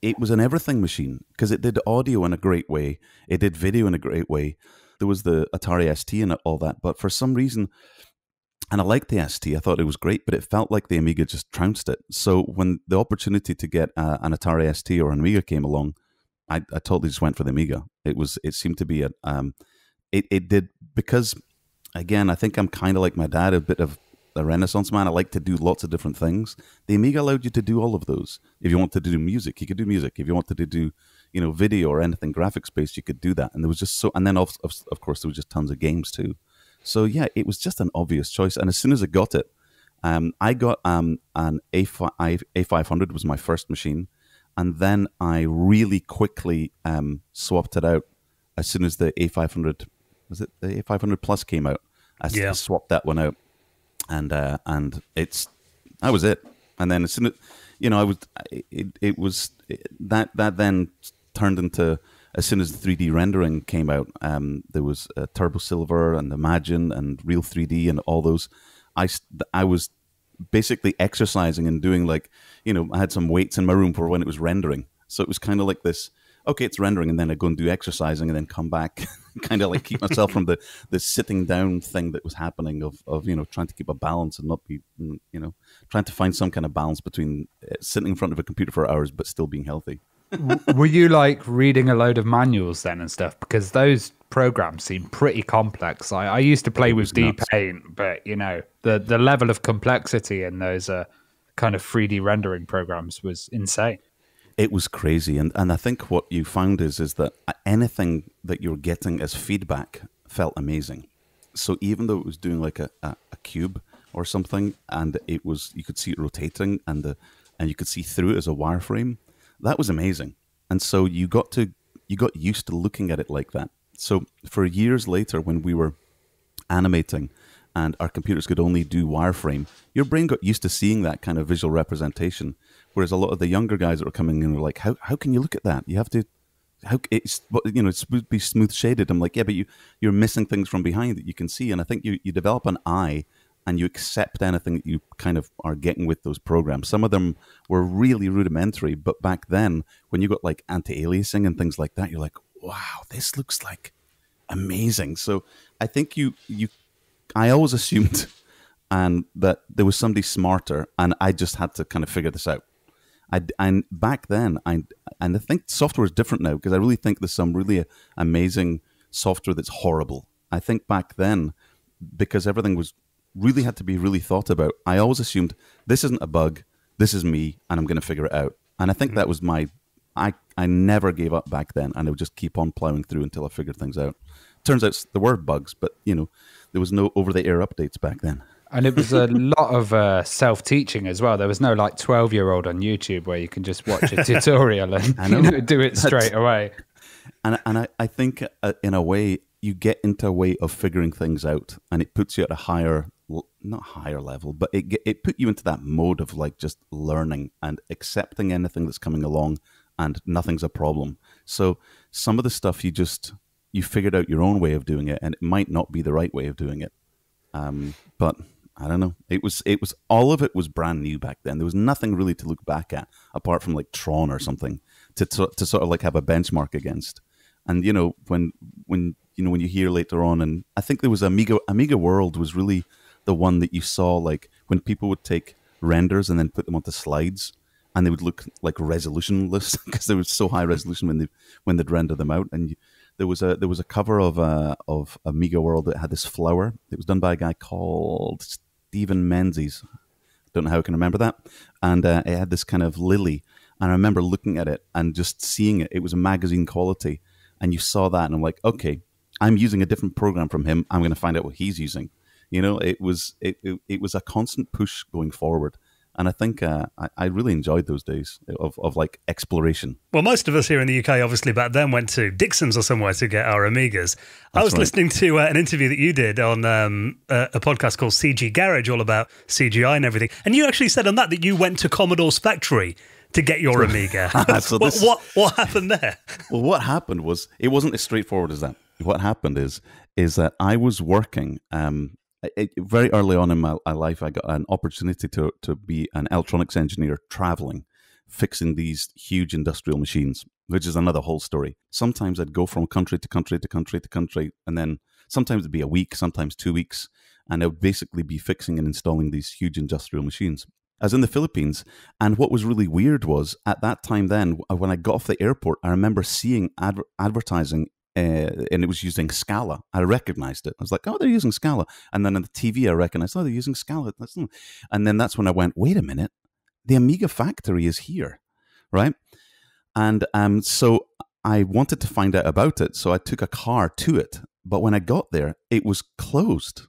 it was an everything machine, because it did audio in a great way, it did video in a great way. There was the Atari ST and all that, but for some reason... And I liked the ST, I thought it was great, but it felt like the Amiga just trounced it. So when the opportunity to get an Atari ST or an Amiga came along, I totally just went for the Amiga. It seemed to be it did, because, again, I think I'm kind of like my dad, a bit of a Renaissance man. I like to do lots of different things. The Amiga allowed you to do all of those. If you wanted to do music, you could do music. If you wanted to do, video or anything graphics-based, you could do that. And there was just so... And then, of course, there was just tons of games, too. So, yeah, it was just an obvious choice. And as soon as I got it, I got an A500 was my first machine. And then I really quickly swapped it out as soon as the A500... Was it the A500 Plus came out? I swapped that one out. And that was it. And then as soon as... That then turned into... As soon as the 3D rendering came out, there was Turbo Silver and Imagine and Real 3D and all those. I was basically exercising and doing I had some weights in my room for when it was rendering. So it was kind of like this, okay, it's rendering, and then I go and do exercising and then come back, kind of like keep myself from the sitting down thing that was happening of trying to keep a balance and not be, trying to find some kind of balance between sitting in front of a computer for hours but still being healthy. Were you like reading a load of manuals then and stuff? Because those programs seem pretty complex. I used to play with D-Paint, but the level of complexity in those kind of 3D rendering programs was insane. It was crazy, and I think what you found is that anything that you're getting as feedback felt amazing. So even though it was doing like a cube or something, and it was, you could see it rotating, and you could see through it as a wireframe. That was amazing. And so you got used to looking at it like that. So for years later, when we were animating and our computers could only do wireframe, your brain got used to seeing that kind of visual representation. Whereas a lot of the younger guys that were coming in were like, how can you look at that? You have to, it's supposed to be smooth shaded. I'm like, yeah, but you're missing things from behind that you can see. And I think you develop an eye and you accept anything that you kind of are getting with those programs. Some of them were really rudimentary, but back then, when you got like anti-aliasing and things like that, you're like, wow, this looks like amazing. So I think I always assumed that there was somebody smarter, and I just had to kind of figure this out. And back then, I think software is different now, because I really think there's some really amazing software that's horrible. I think back then, because everything was really had to be really thought about, I always assumed this isn't a bug, this is me, and I'm going to figure it out. And I think that was I never gave up back then, and I would just keep on plowing through until I figured things out. Turns out there were bugs, but there was no over-the-air updates back then. And it was a lot of self-teaching as well. There was no 12-year-old on YouTube where you can just watch a tutorial and do it straight away. And I think in a way, you get into a way of figuring things out, and it puts you at a not higher level, but it put you into that mode of just learning and accepting anything that's coming along, and nothing's a problem. So some of the stuff you figured out your own way of doing it, and it might not be the right way of doing it. But I don't know. It was all of it was brand new back then. There was nothing really to look back at apart from Tron or something to sort of have a benchmark against. And when you hear later on, and I think there was Amiga World was really the one that you saw when people would take renders and then put them onto slides, and they would look like resolutionless because they were so high resolution when they'd render them out. And there was a cover of Amiga World that had this flower. It was done by a guy called Stephen Menzies. Don't know how I can remember that. And it had this kind of lily. And I remember looking at it and just seeing it. It was a magazine quality. And you saw that, and I'm like, okay, I'm using a different program from him. I'm going to find out what he's using. It was a constant push going forward. And I think I really enjoyed those days of like exploration. Well, most of us here in the UK, obviously back then, went to Dixon's or somewhere to get our Amigas. I was listening to an interview that you did on a podcast called CG Garage, all about CGI and everything. And you actually said on that you went to Commodore's factory to get your Amiga. What happened there? Well, what happened was, it wasn't as straightforward as that. What happened is that I was working. Very early on in my life, I got an opportunity to be an electronics engineer traveling, fixing these huge industrial machines, which is another whole story. Sometimes I'd go from country to country to country to country, and then sometimes it'd be a week, sometimes 2 weeks, and I would basically be fixing and installing these huge industrial machines. I was in the Philippines, and what was really weird was, at that time then, when I got off the airport, I remember seeing advertising, and it was using Scala. I recognized it. I was like, oh, they're using Scala. And then on the TV, I recognized, oh, they're using Scala. And then that's when I went, wait a minute, the Amiga factory is here, right? And so I wanted to find out about it, so I took a car to it. But when I got there, it was closed.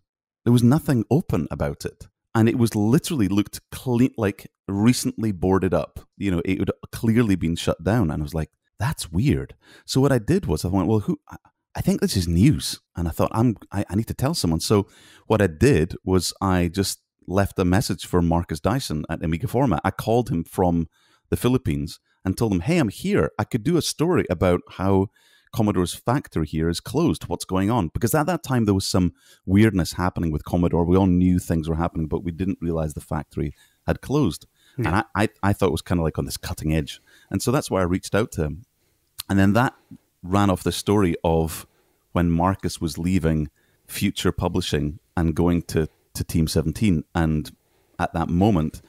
There was nothing open about it. And it was literally looked clean, like recently boarded up. It would clearly been shut down. And I was like, that's weird. So what I did was I went, well, I think this is news. And I thought, I need to tell someone. So what I did was I just left a message for Marcus Dyson at Amiga Format. I called him from the Philippines and told him, hey, I'm here. I could do a story about how Commodore's factory here is closed. What's going on? Because at that time, there was some weirdness happening with Commodore. We all knew things were happening, but we didn't realize the factory had closed. Yeah. And I thought it was kind of like on this cutting edge. And so that's why I reached out to him. And then that ran off the story of when Marcus was leaving Future Publishing and going to Team 17. And at that moment,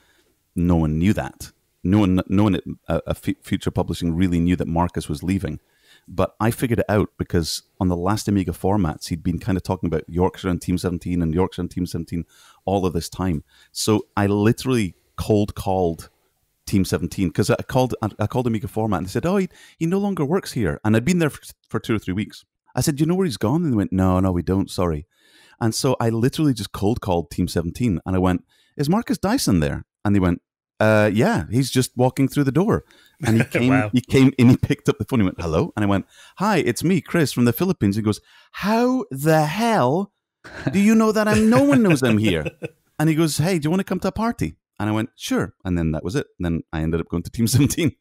no one knew that. No one at Future Publishing really knew that Marcus was leaving. But I figured it out because on the last Amiga formats, he'd been kind of talking about Yorkshire and Team 17 and Yorkshire and Team 17 all of this time. So I literally cold called Team 17 because I called Amiga Format and they said, oh, he no longer works here. And I'd been there for 2 or 3 weeks. I said, do you know where he's gone? And they went, no, we don't, sorry. And so I literally just cold called Team 17 and I went, is Marcus Dyson there? And they went, yeah, he's just walking through the door. And he came, wow. He came and he picked up the phone. He went, hello? And I went, hi, it's me, Chris, from the Philippines. He goes, how the hell do you know that no one knows I'm here? And he goes, hey, do you want to come to a party? And I went, sure. And then that was it. And then I ended up going to Team 17.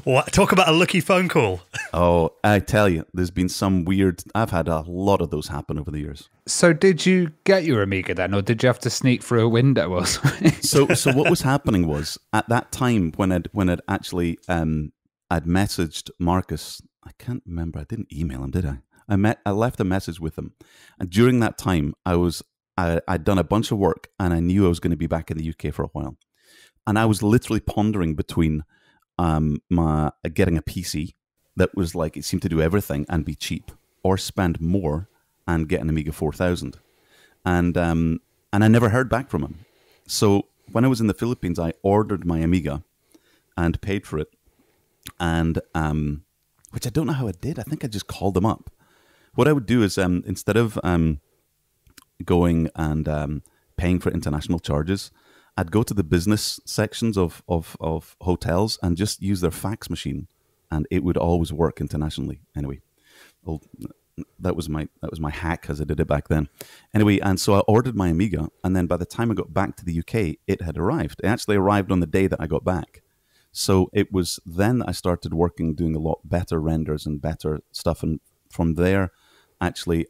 What? Talk about a lucky phone call. Oh, I tell you, there's been some weird... I've had a lot of those happen over the years. So did you get your Amiga then, or did you have to sneak through a window or something? So what was happening was, at that time, when I'd actually... I'd messaged Marcus. I can't remember. I didn't email him, did I? I left a message with him. And during that time, I'd done a bunch of work and I knew I was going to be back in the UK for a while. And I was literally pondering between my getting a PC that was like, it seemed to do everything and be cheap, or spend more and get an Amiga 4000. And I never heard back from him. So when I was in the Philippines, I ordered my Amiga and paid for it. And which I don't know how I did. I think I just called them up. What I would do is instead of going and paying for international charges, I'd go to the business sections of hotels and just use their fax machine, and it would always work internationally. Anyway, well, that was my hack, as I did it back then. Anyway, and so I ordered my Amiga, and then by the time I got back to the UK, it had arrived. It actually arrived on the day that I got back. So it was then that I started working, doing a lot better renders and better stuff, and from there, actually.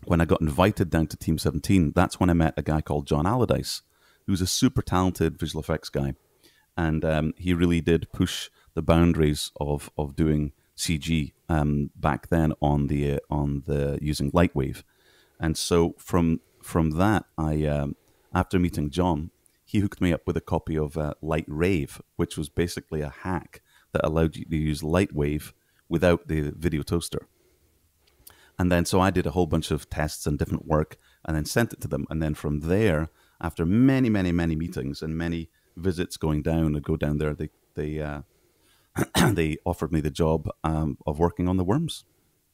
When I got invited down to Team 17, that's when I met a guy called John Allardyce, who's a super talented visual effects guy. And he really did push the boundaries of doing CG back then on the using Lightwave. And so from that, I after meeting John, he hooked me up with a copy of Light Rave, which was basically a hack that allowed you to use Lightwave without the video toaster. And then so I did a whole bunch of tests and different work and then sent it to them. And then from there, after many, many, many meetings and many visits going down, I'd go down there, they they offered me the job of working on the worms.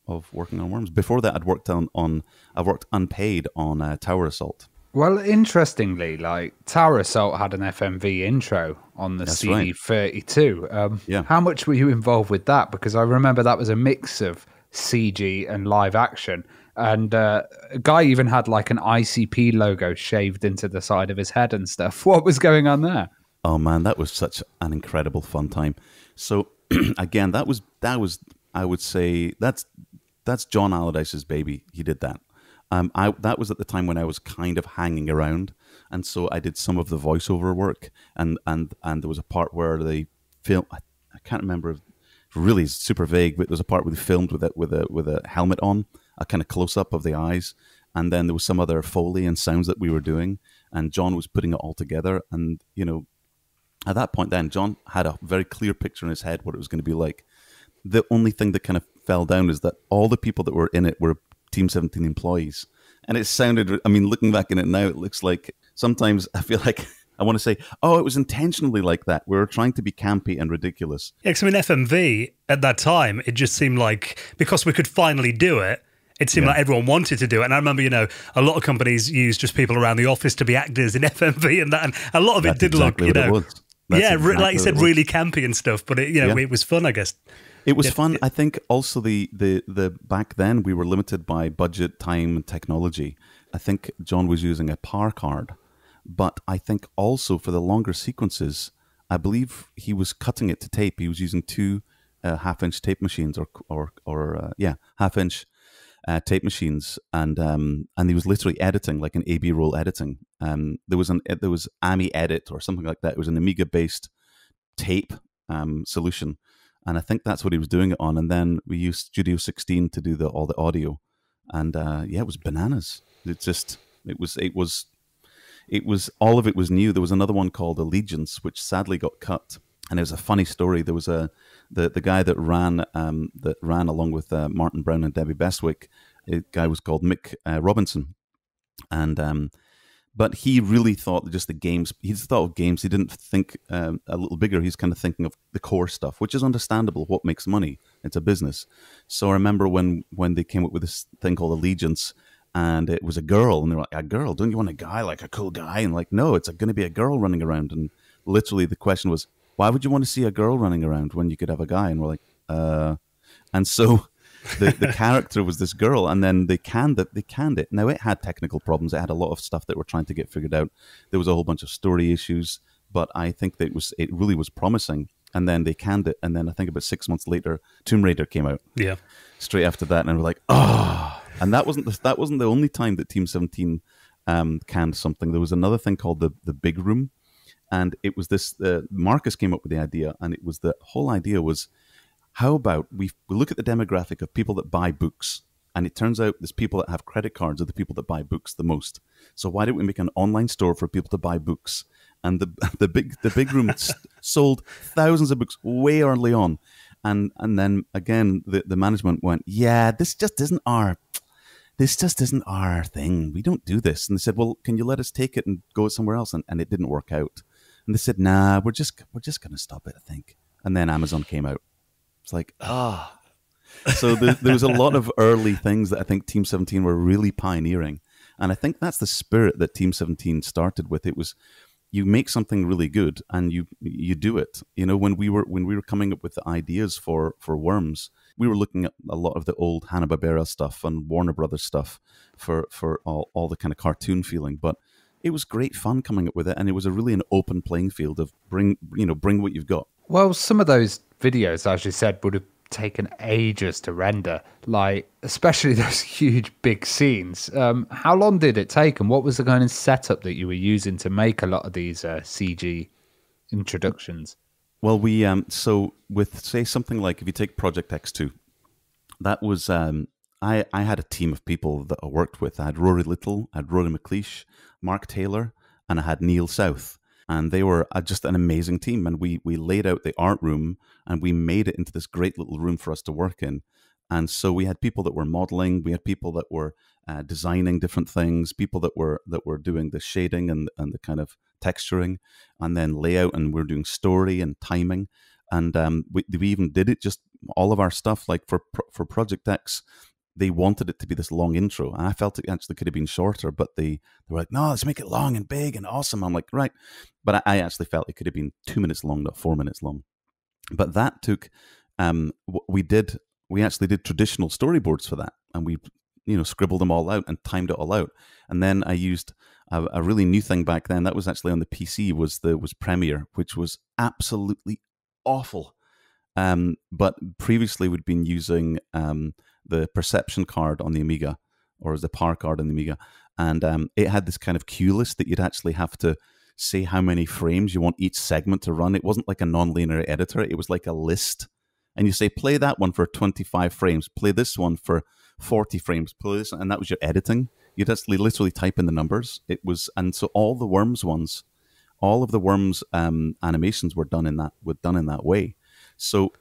Before that, I've worked unpaid on Tower Assault. Well, interestingly, like Tower Assault had an FMV intro on the CD32. Yeah. How much were you involved with that? Because I remember that was a mix of CG and live action. And a guy even had like an ICP logo shaved into the side of his head and stuff. What was going on there? Oh man, that was such an incredible fun time. So again, that was I would say that's John Allardyce's baby. He did that. That was at the time when I was kind of hanging around, and so I did some of the voiceover work, and there was a part where they filmed. I can't remember. Really super vague, but there was a part where they filmed with a helmet on, a kind of close up of the eyes, and then there was some other Foley and sounds that we were doing, and John was putting it all together. And at that point, then John had a very clear picture in his head what it was going to be like. The only thing that kind of fell down is that all the people that were in it were Team 17 employees. And it sounded, I mean, looking back in it now, it looks like sometimes I feel like I want to say, oh, it was intentionally like that. We were trying to be campy and ridiculous. Yeah, because I mean, FMV at that time, it just seemed like, because we could finally do it, it seemed like everyone wanted to do it. And I remember, a lot of companies used just people around the office to be actors in FMV and that. And a lot of it did exactly look, exactly like you said, really campy and stuff. But it was fun, I guess. It was fun. I think also the back then we were limited by budget, time, and technology. I think John was using a power card, but I think also for the longer sequences, I believe he was cutting it to tape. He was using two half-inch tape machines, or half-inch tape machines, and he was literally editing like an A/B roll editing. There was Emmy Edit or something like that. It was an Amiga-based tape solution. And I think that's what he was doing it on. And then we used Studio 16 to do all the audio. And it was bananas. It was all of it was new. There was another one called Allegiance, which sadly got cut. And it was a funny story. There was the guy that ran along with Martin Brown and Debbie Bestwick. The guy was called Mick Robinson. And but he really thought that just the games, he just thought of games. He didn't think a little bigger. He's kind of thinking of the core stuff, which is understandable. What makes money? It's a business. So I remember when they came up with this thing called Allegiance, and it was a girl, and they're like, a girl? Don't you want a guy, like a cool guy? And like, no, it's going to be a girl running around. And literally the question was, why would you want to see a girl running around when you could have a guy? And we're like, and so the character was this girl, and then they canned it. Now, it had technical problems. It had a lot of stuff that we're trying to get figured out. There was a whole bunch of story issues, but I think that it really was promising. And then they canned it, and then I think about 6 months later, Tomb Raider came out. Yeah, straight after that, and we're like, oh. And that wasn't the only time that Team 17 canned something. There was another thing called the Big Room, and it was this. Marcus came up with the idea, and it was the whole idea was, how about we look at the demographic of people that buy books, and it turns out there's people that have credit cards are the people that buy books the most. So why don't we make an online store for people to buy books? And the big room sold thousands of books way early on, and then again the management went, yeah, this just isn't our thing. We don't do this. And they said, well, can you let us take it and go somewhere else? And it didn't work out. And they said, nah, we're just going to stop it, I think. And then Amazon came out. It's like, So there was a lot of early things that I think Team 17 were really pioneering. And I think that's the spirit that Team 17 started with. It was, you make something really good and you do it. When we were coming up with the ideas for Worms, we were looking at a lot of the old Hanna-Barbera stuff and Warner Brothers stuff for all the kind of cartoon feeling. But it was great fun coming up with it, and it was really an open playing field of bring what you've got. Well, some of those videos, as you said, would have taken ages to render, like especially those huge big scenes. How long did it take, and what was the kind of setup that you were using to make a lot of these CG introductions? Well, we so with, say, something like, if you take Project X2, that was I had a team of people that I worked with. I had Rory Little, I had Rory McLeish, Mark Taylor, and I had Neil South. And they were just an amazing team. And we laid out the art room and we made it into this great little room for us to work in. And so we had people that were modeling, we had people that were designing different things, people that were doing the shading and the kind of texturing, and then layout, and we're doing story and timing. And we even did it, just all of our stuff, like for Project X, they wanted it to be this long intro, and I felt it actually could have been shorter, but they were like, no, let's make it long and big and awesome. I'm like, right. But I actually felt it could have been 2 minutes long, not 4 minutes long. But that took, we actually did traditional storyboards for that, and we, scribbled them all out and timed it all out. And then I used a really new thing back then that was actually on the PC was Premiere, which was absolutely awful. But previously we'd been using the perception card on the Amiga, or the power card on the Amiga, and it had this kind of cue list that you'd actually have to say how many frames you want each segment to run. It wasn't like a non-linear editor, it was like a list. And you say, play that one for 25 frames, play this one for 40 frames, play this, and that was your editing. You'd actually literally type in the numbers. It was, and so all the Worms ones, all of the Worms animations were done in that way. So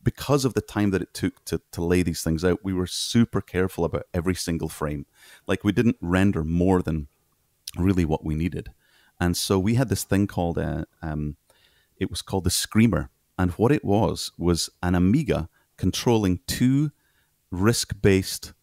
because of the time that it took to lay these things out, we were super careful about every single frame. Like, we didn't render more than really what we needed. And so we had this thing called, it was called the Screamer. And what it was an Amiga controlling two RISC-based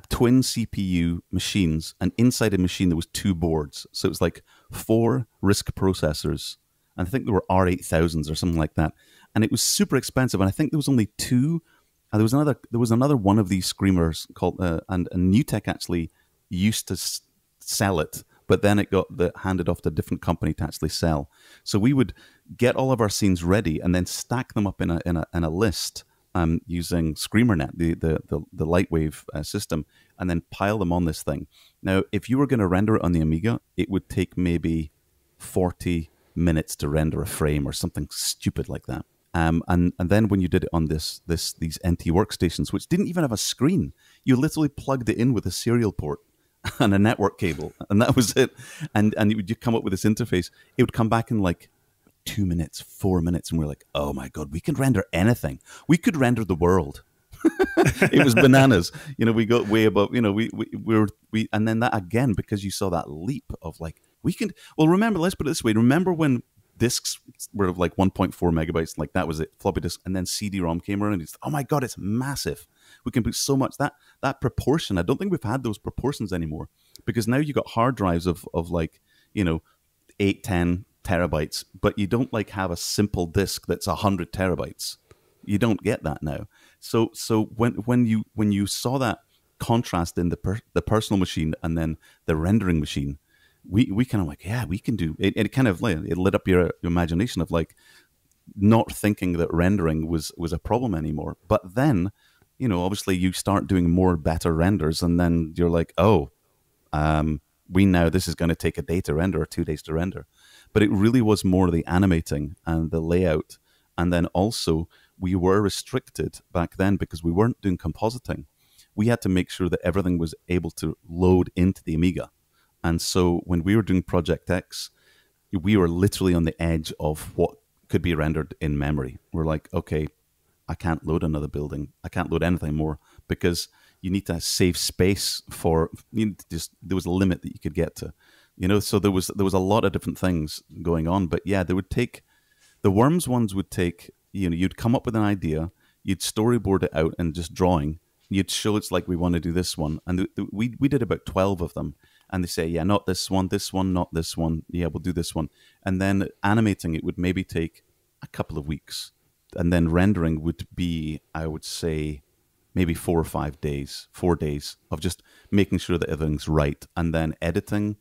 twin CPU machines, and inside a machine there was two boards. So it was like 4 RISC processors, and I think there were R8000s or something like that. And it was super expensive, and I think there was only 2. There was another one of these Screamers called, and NewTek actually used to sell it, but then it got handed off to a different company to actually sell. So we would get all of our scenes ready and then stack them up in a list using ScreamerNet, the Lightwave system, and then pile them on this thing. Now, if you were going to render it on the Amiga, it would take maybe 40 minutes to render a frame or something stupid like that. And then when you did it on these NT workstations, which didn't even have a screen, you literally plugged it in with a serial port and a network cable, and that was it. And you come up with this interface. It would come back in like 2 minutes, 4 minutes, and we're like, oh my God, we can render anything. We could render the world. It was bananas. We got way above, we and then that again, because you saw that leap of like, we can, well, remember, let's put it this way. Remember when discs were like 1.4 megabytes, like that was it, floppy disk, and then CD-ROM came around and it's, oh my God, it's massive. We can put so much, that proportion, I don't think we've had those proportions anymore, because now you got hard drives of like, 8, 10 terabytes, but you don't like have a simple disk that's 100 terabytes. You don't get that now. So when you saw that contrast in the personal machine and then the rendering machine, we kind of like, yeah, we can do it. It kind of it lit up your imagination of like not thinking that rendering was a problem anymore. But then, obviously you start doing more better renders, and then you're like, we know this is going to take a day to render or 2 days to render. But it really was more the animating and the layout. And then also we were restricted back then because we weren't doing compositing. We had to make sure that everything was able to load into the Amiga. And so when we were doing Project X, we were literally on the edge of what could be rendered in memory. We're like, okay, I can't load another building. I can't load anything more, because you need to save space for, there was a limit that you could get to. So there was a lot of different things going on. But yeah, the Worms ones would take, you'd come up with an idea, you'd storyboard it out and just drawing. You'd show it's like, we want to do this one. And we did about 12 of them. And they say, yeah, not this one, not this one. Yeah, we'll do this one. And then animating it would maybe take a couple of weeks. And then rendering would be, I would say, maybe 4 or 5 days, 4 days of just making sure that everything's right. And then editing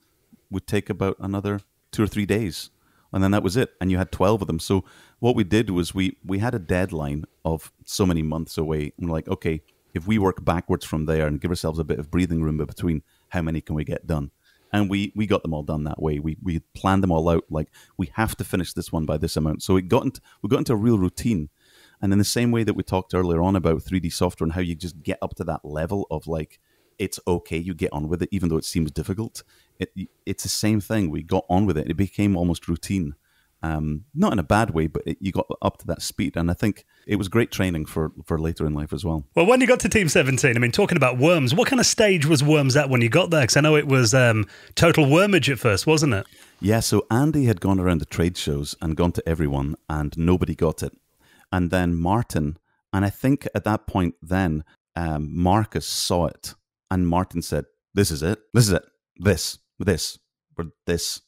would take about another 2 or 3 days. And then that was it. And you had 12 of them. So what we did was we had a deadline of so many months away. And we're like, okay, if we work backwards from there and give ourselves a bit of breathing room between, how many can we get done? And we got them all done that way. We planned them all out, like, we have to finish this one by this amount. So we got into a real routine. And in the same way that we talked earlier on about 3D software and how you just get up to that level of like, it's okay, you get on with it, even though it seems difficult. it's the same thing. We got on with it. It became almost routine. Not in a bad way, but you got up to that speed. And I think it was great training for later in life as well. Well, when you got to Team 17, I mean, talking about Worms, what kind of stage was Worms at when you got there? Because I know it was total wormage at first, wasn't it? Yeah, so Andy had gone around the trade shows and gone to everyone, and nobody got it. And then Martin, and I think at that point then, Marcus saw it, and Martin said, this is it, this, or this.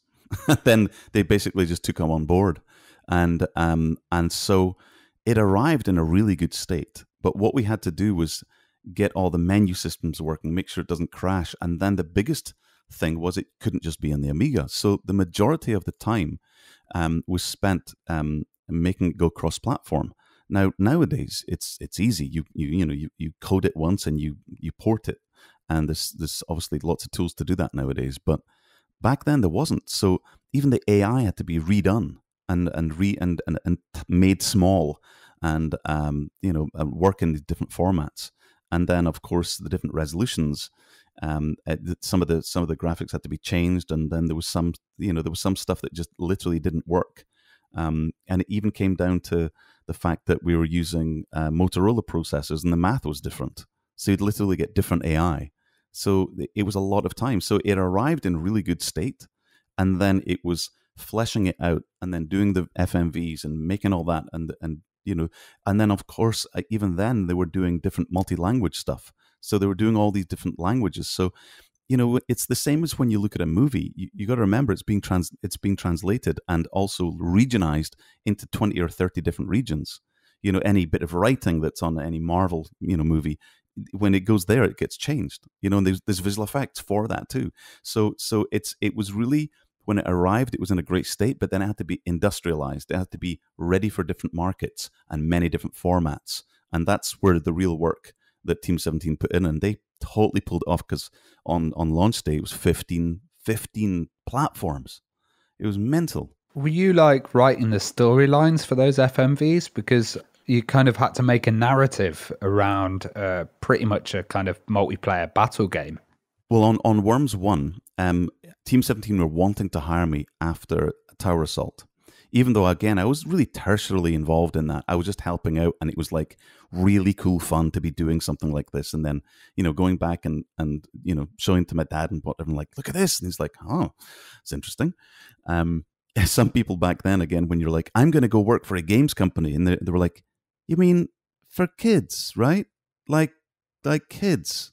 Then they basically just took him on board, and so it arrived in a really good state. But what we had to do was get all the menu systems working, make sure it doesn't crash, and then the biggest thing was it couldn't just be on the Amiga. So the majority of the time was spent making it go cross-platform. Now nowadays it's easy. You code it once and you port it, and there's obviously lots of tools to do that nowadays. But back then there wasn't. So even the AI had to be redone and made small, and work in the different formats. And then of course the different resolutions. Some of the graphics had to be changed, and then there was some stuff that just literally didn't work. And it even came down to the fact that we were using Motorola processors, and the math was different. So you'd literally get different AI. So it was a lot of time. So it arrived in really good state, and then it was fleshing it out, and then doing the FMVs and making all that, and then of course even then they were doing different multi-language stuff. So they were doing all these different languages. So it's the same as when you look at a movie. You got to remember it's being translated and also regionized into 20 or 30 different regions. Any bit of writing that's on any Marvel movie, when it goes there, it gets changed. And there's visual effects for that too. So it was really, when it arrived, it was in a great state, but then it had to be industrialized. It had to be ready for different markets and many different formats. And that's where the real work that Team 17 put in, and they totally pulled it off, because on launch day it was 15 platforms. It was mental. Were you like writing the storylines for those FMVs? Because you kind of had to make a narrative around pretty much a kind of multiplayer battle game. Well, on Worms 1, Team 17 were wanting to hire me after Tower Assault. Even though, again, I was really tertiarily involved in that. I was just helping out, and it was like really cool fun to be doing something like this. And then, going back and showing to my dad and whatever, like, look at this. And he's like, oh, it's interesting. Some people back then, again, when you're like, I'm going to go work for a games company. And they were like, you mean for kids, right? Like kids.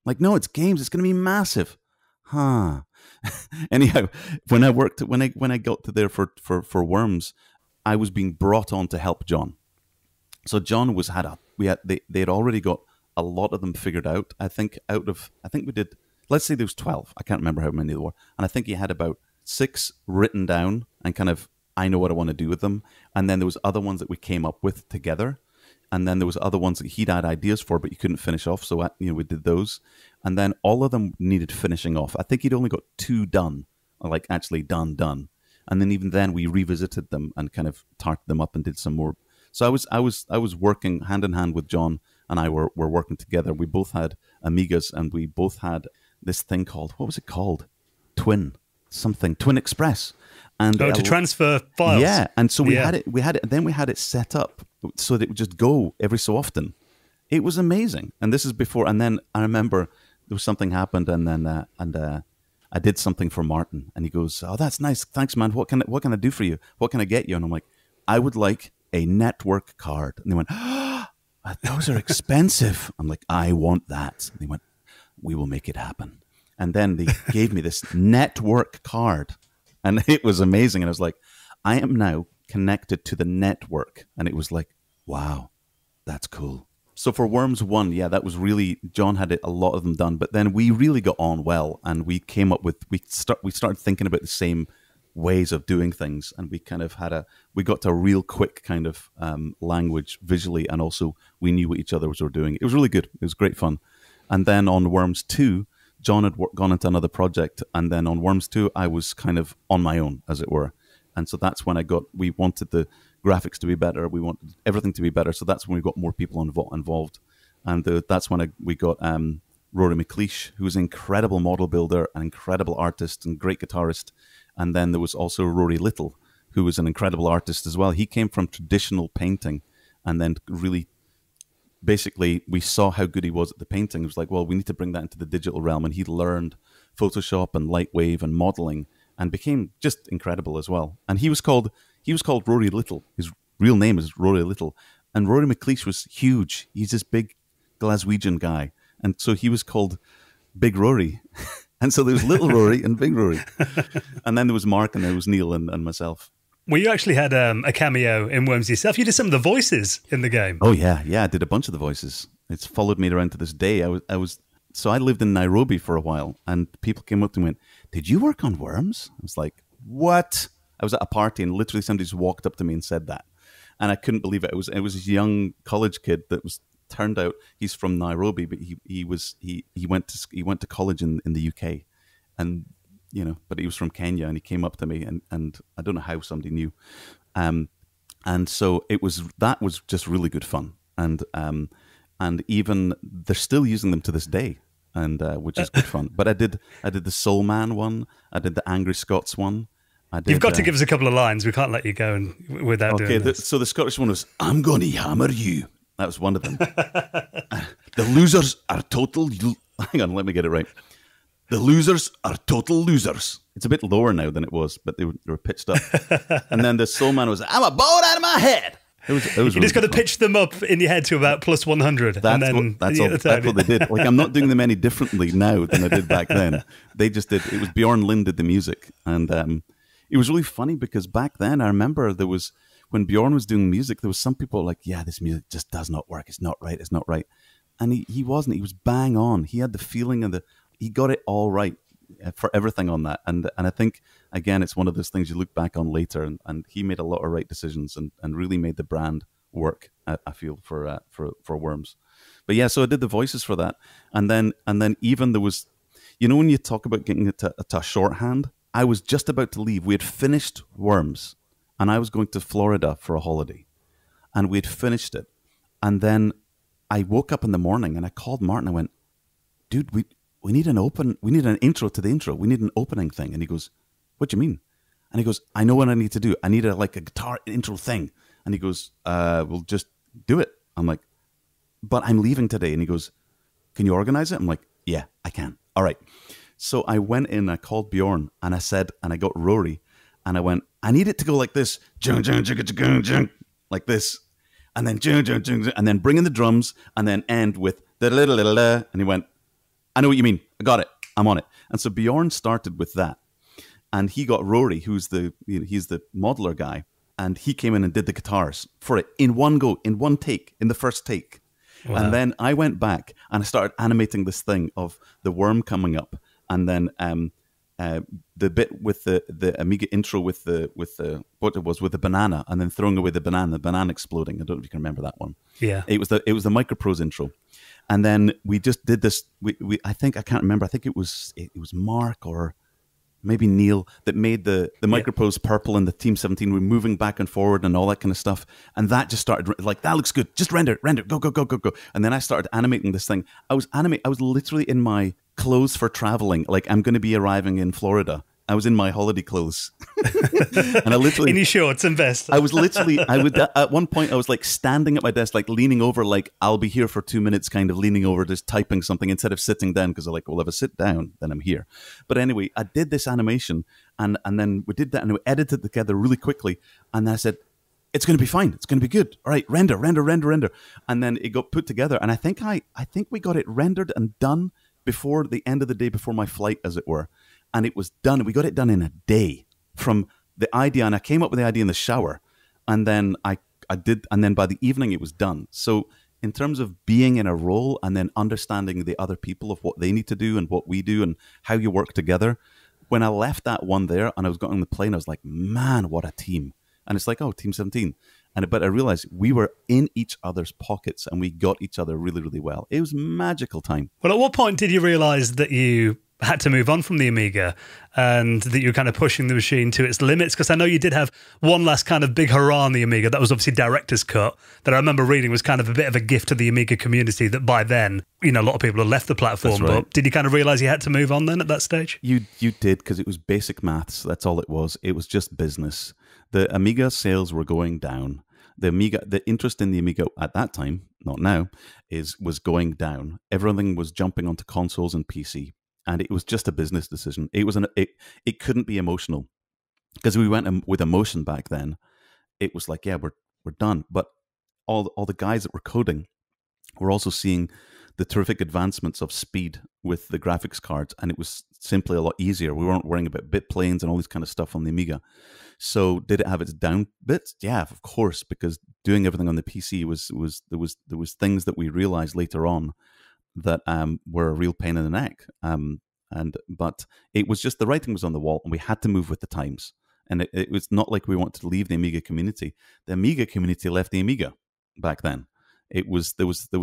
Like, no, it's games. It's going to be massive. Huh. Anyhow, when I got to there for Worms, I was being brought on to help John. So John they had already got a lot of them figured out. I think we did, let's say there was 12. I can't remember how many there were. And I think he had about 6 written down, and kind of, I know what I want to do with them. And then there was other ones that we came up with together. And then there was other ones that he'd had ideas for, but he couldn't finish off. So we did those. And then all of them needed finishing off. I think he'd only got 2 done, like actually done. And then even then we revisited them and kind of tarted them up and did some more. So I was working hand in hand with John, and I were working together. We both had Amigas, and we both had this thing called, what was it called? Twin Express. And to transfer files. Yeah, and so we had it. Then we had it set up so that it would just go every so often. It was amazing. And this is before. And then I remember there was something happened, and then I did something for Martin, and he goes, "Oh, that's nice. Thanks, man. What can I do for you? What can I get you?" And I'm like, "I would like a network card." And they went, "Oh, those are expensive." I'm like, "I want that." And they went, "We will make it happen." And then they gave me this network card. And it was amazing. And I was like, I am now connected to the network. And it was like, wow, that's cool. So for Worms 1, yeah, that was really, John had a lot of them done. But then we really got on well. And we came up with, we started thinking about the same ways of doing things. And we kind of we got to a real quick kind of language visually. And also we knew what each other were doing. It was really good. It was great fun. And then on Worms 2, John had gone into another project, and then on Worms 2, I was kind of on my own, as it were. And so that's when we wanted the graphics to be better, we wanted everything to be better, so that's when we got more people involved. And that's when we got Rory McLeish, who was an incredible model builder, an incredible artist and great guitarist. And then there was also Rory Little, who was an incredible artist as well. He came from traditional painting, and then really, basically, we saw how good he was at the painting. It was like, well, we need to bring that into the digital realm. And he learned Photoshop and Lightwave and modeling, and became just incredible as well. And he was called Rory Little. His real name is Rory Little. And Rory McLeish was huge. He's this big Glaswegian guy. And so he was called Big Rory. And so there was Little Rory and Big Rory. And then there was Mark, and there was Neil and myself. Well, you actually had a cameo in Worms yourself. You did some of the voices in the game. Oh, yeah. Yeah, I did a bunch of the voices. It's followed me around to this day. So I lived in Nairobi for a while, and people came up to me and went, "Did you work on Worms?" I was like, "What?" I was at a party, and literally somebody just walked up to me and said that. And I couldn't believe it. It was this young college kid that turned out he's from Nairobi, but he went to college in the UK, and but he was from Kenya, and he came up to me, and I don't know how somebody knew, and so that was just really good fun, and even they're still using them to this day, and which is good fun. But I did the Soul Man one, I did the Angry Scots one. You've got to give us a couple of lines. We can't let you go without doing this. So the Scottish one was, "I'm going to hammer you." That was one of them. The losers are total... Hang on, let me get it right. The losers are total losers. It's a bit lower now than it was, but they were pitched up. And then the Soul Man was, "I'm a bored out of my head." It was you really just got to fun. pitch them up in your head to about plus 100. That's what they did. Like, I'm not doing them any differently now than I did back then. They just did. It was Bjorn Lind did the music. And it was really funny because back then I remember when Bjorn was doing music, there was some people like, "Yeah, this music just does not work. It's not right. It's not right." And he wasn't. He was bang on. He had the feeling he got it all right for everything on that. And I think, again, it's one of those things you look back on later, and he made a lot of right decisions and really made the brand work, I feel, for Worms. But yeah, so I did the voices for that. And then even there was, when you talk about getting it to a shorthand, I was just about to leave. We had finished Worms, and I was going to Florida for a holiday, and we had finished it. And then I woke up in the morning and I called Martin. I went, "Dude, we need an intro to the intro. We need an opening thing." And he goes, "What do you mean?" And he goes, "I know what I need to do. I need a guitar intro thing." And he goes, "We'll just do it." I'm like, "But I'm leaving today." And he goes, "Can you organize it?" I'm like, "Yeah, I can." All right. So I went in, I called Bjorn, and I got Rory, and I went, "I need it to go like this, like this, and then and then bring in the drums, and then end with da-da-da-da-da." And he went, "I know what you mean. I got it. I'm on it." And so Bjorn started with that, and he got Rory, who's he's the modeler guy, and he came in and did the guitars for it in one go, in one take, in the first take. Wow. And then I went back and I started animating this thing of the worm coming up, and then the bit with the Amiga intro with the banana, and then throwing away the banana exploding. I don't know if you can remember that one. Yeah, it was the Microprose intro, and then we just did this. I can't remember. I think it was Mark or maybe Neil that made the Microprose purple, and the Team 17 were moving back and forward and all that kind of stuff. And that just started like, "That looks good. Just render, go. And then I started animating this thing. I was literally in my clothes for traveling. Like, I'm going to be arriving in Florida. I was in my holiday clothes. And I literally... in your shorts and vest. I would at one point, I was like standing at my desk, like leaning over, like, "I'll be here for 2 minutes," kind of leaning over, just typing something instead of sitting down, because I'm like, well, if I sit down, then I'm here. But anyway, I did this animation, and then we did that, and we edited it together really quickly. And then I said, "It's going to be fine. It's going to be good. All right, render." And then it got put together. And I think we got it rendered and done before the end of the day, before my flight, as it were. And it was done. We got it done in a day from the idea. And I came up with the idea in the shower. And then I did. And then by the evening, it was done. So in terms of being in a role and then understanding the other people of what they need to do and what we do and how you work together, when I left that one there and I was going on the plane, I was like, man, what a team. And it's like, oh, Team 17. But I realized we were in each other's pockets and we got each other really, really well. It was a magical time. Well, at what point did you realize that you had to move on from the Amiga and that you're kind of pushing the machine to its limits? Because I know you did have one last kind of big hurrah on the Amiga. That was obviously Director's Cut, that I remember reading was kind of a bit of a gift to the Amiga community, that by then, you know, a lot of people had left the platform. That's right. But did you kind of realise you had to move on then at that stage? You did, because it was basic maths. That's all it was. It was just business. The Amiga sales were going down. The interest in the Amiga at that time, not now, was going down. Everything was jumping onto consoles and PC, and it was just a business decision. It couldn't be emotional, because we went with emotion back then. It was like, yeah, we're done. But all the guys that were coding were also seeing the terrific advancements of speed with the graphics cards, and it was simply a lot easier. We weren't worrying about bit planes and all this kind of stuff on the Amiga. So did it have its down bits? Yeah, of course, because doing everything on the PC there was things that we realized later on that were a real pain in the neck. But it was just, the writing was on the wall, and we had to move with the times. And it was not like we wanted to leave the Amiga community. The Amiga community left the Amiga back then. There was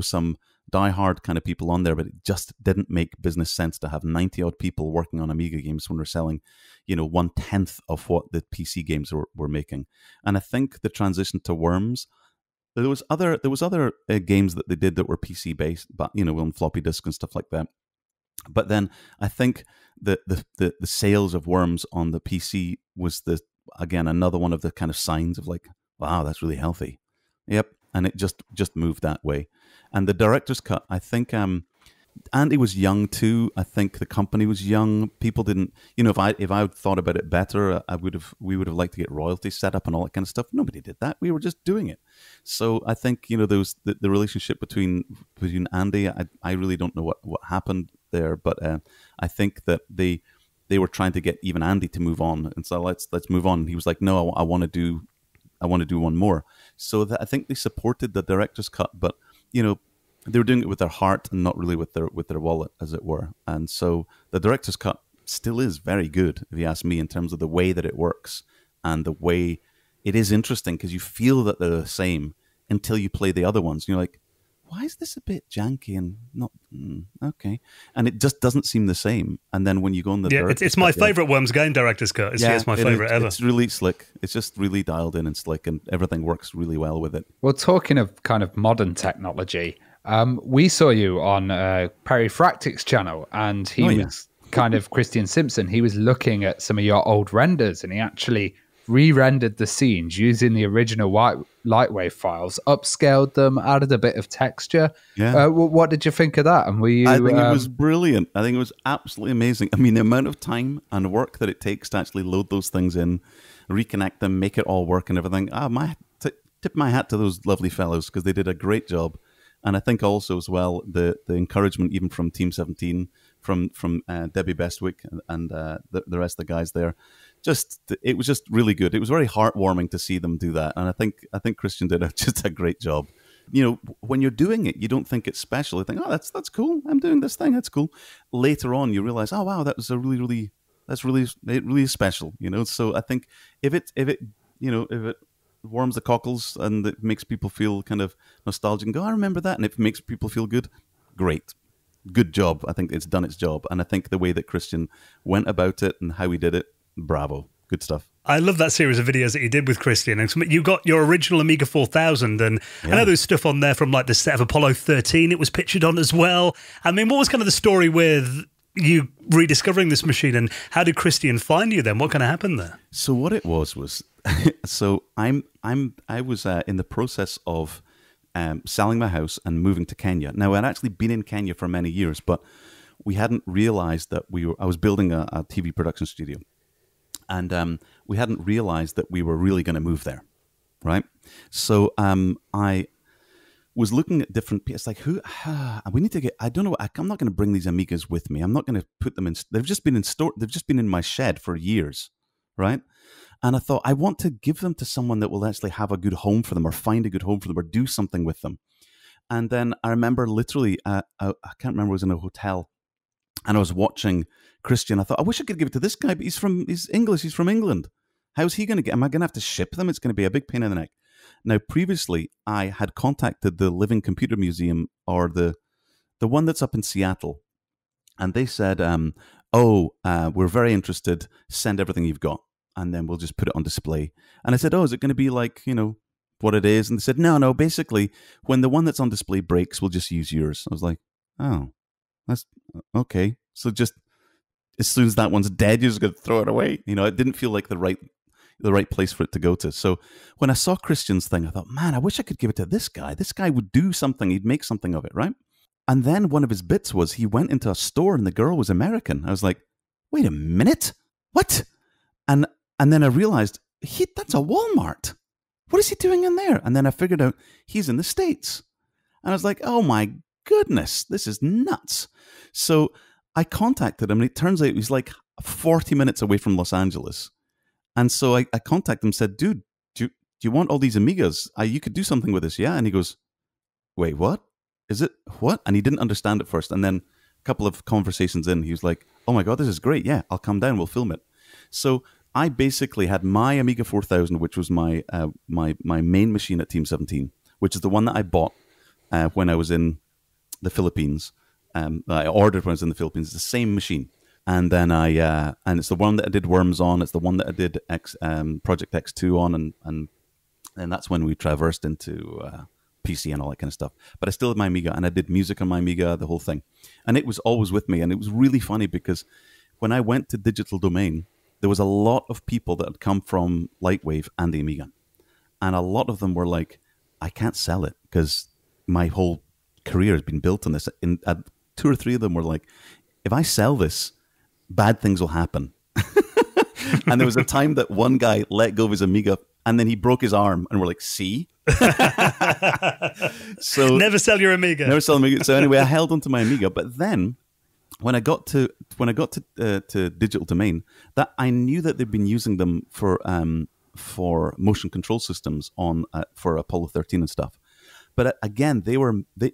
some diehard kind of people on there, but it just didn't make business sense to have 90 odd people working on Amiga games when we're selling, 1/10 of what the PC games were making. And I think the transition to Worms, there was other games that they did that were PC based, but on floppy disk and stuff like that. But then I think the sales of Worms on the PC was again another one of the kind of signs of like, wow, that's really healthy. Yep. And it just moved that way. And the Director's Cut, I think Andy was young too. I think the company was young. People didn't, if I had thought about it better, we would have liked to get royalties set up and all that kind of stuff. Nobody did that. We were just doing it. So I think the relationship between Andy, I really don't know what happened there, but I think that they were trying to get even Andy to move on, and so let's move on. He was like, no, I want to do one more. So I think they supported the Director's Cut, but they were doing it with their heart and not really with their wallet, as it were. And so the Director's Cut still is very good, if you ask me, in terms of the way that it works and the way it is interesting, because you feel that they're the same until you play the other ones. And you're like, why is this a bit janky and not okay? And it just doesn't seem the same. And then when you go on the it's my favorite Worms game, Director's Cut. It's my favorite ever. It's really slick. It's just really dialed in and slick, and everything works really well with it. Well, talking of kind of modern technology, we saw you on Perry Fractic's channel, and he was kind of Christian Simpson. He was looking at some of your old renders, and he actually re-rendered the scenes using the original Lightwave files, upscaled them, added a bit of texture. Yeah. What did you think of that? And were you? I think it was brilliant. I think it was absolutely amazing. I mean, the amount of time and work that it takes to actually load those things in, reconnect them, make it all work and everything. Tip my hat to those lovely fellows, because they did a great job. And I think also as well the encouragement even from Team 17, from Debbie Bestwick and the rest of the guys there. It was just really good. It was very heartwarming to see them do that, and I think Christian did just a great job. When you're doing it, you don't think it's special. You think, oh, that's cool. I'm doing this thing. That's cool. Later on, you realize, oh wow, that was it really is special. So I think if it warms the cockles and it makes people feel kind of nostalgic and go, I remember that, and if it makes people feel good, great. Good job. I think it's done its job, and I think the way that Christian went about it and how he did it, bravo. Good stuff. I love that series of videos that you did with Christian. And you got your original Amiga 4000, and I know there's stuff on there from like the set of Apollo 13 it was pictured on as well. I mean, what was kind of the story with you rediscovering this machine, and how did Christian find you then? What kind of happened there? So what it was so I was in the process of selling my house and moving to Kenya. Now, I'd actually been in Kenya for many years, but we hadn't realized that I was building a TV production studio. And we hadn't realized that we were really going to move there, right? So I was looking at different people. It's like, we need to get, I don't know, I'm not going to bring these Amigas with me. I'm not going to put them in, they've just been in my shed for years, right? And I thought, I want to give them to someone that will actually have a good home for them, or find a good home for them, or do something with them. And then I remember literally, I can't remember, I was in a hotel, and I was watching Christian. I thought, I wish I could give it to this guy, but he's English. He's from England. How's he going to get? Am I going to have to ship them? It's going to be a big pain in the neck. Now, previously, I had contacted the Living Computer Museum, or the one that's up in Seattle, and they said, oh, we're very interested. Send everything you've got, and then we'll just put it on display. And I said, oh, is it going to be like, what it is? And they said, no, basically, when the one that's on display breaks, we'll just use yours. I was like, oh, that's okay. So just as soon as that one's dead, you're just going to throw it away. It didn't feel like the right place for it to go to. So when I saw Christian's thing, I thought, man, I wish I could give it to this guy. This guy would do something. He'd make something of it, right? And then one of his bits was he went into a store and the girl was American. I was like, wait a minute, what? And then I realized, that's a Walmart. What is he doing in there? And then I figured out he's in the States. And I was like, oh my goodness, this is nuts. So I contacted him, and it turns out he's like 40 minutes away from Los Angeles. And so I contacted him and said, dude, do you want all these Amigas? You could do something with this, yeah? And he goes, wait, what? Is it what? And he didn't understand at first. And then a couple of conversations in, he was like, oh my God, this is great. Yeah, I'll come down, we'll film it. So I basically had my Amiga 4000, which was my main machine at Team 17, which is the one that I bought when I was in the Philippines. I ordered when I was in the Philippines. It's the same machine. And then and it's the one that I did Worms on. It's the one that I did Project X2 on. And that's when we traversed into PC and all that kind of stuff. But I still had my Amiga, and I did music on my Amiga, the whole thing. And it was always with me. And it was really funny because when I went to Digital Domain, there was a lot of people that had come from Lightwave and the Amiga. And a lot of them were like, I can't sell it because my whole career has been built on this. And 2 or 3 of them were like, if I sell this, bad things will happen. And there was a time that one guy let go of his Amiga and then he broke his arm, and we're like, see? So never sell your Amiga. Never sell Amiga. So anyway, I held onto my Amiga, but then when I got to Digital Domain, that I knew that they'd been using them for motion control systems on for Apollo 13 and stuff. But again,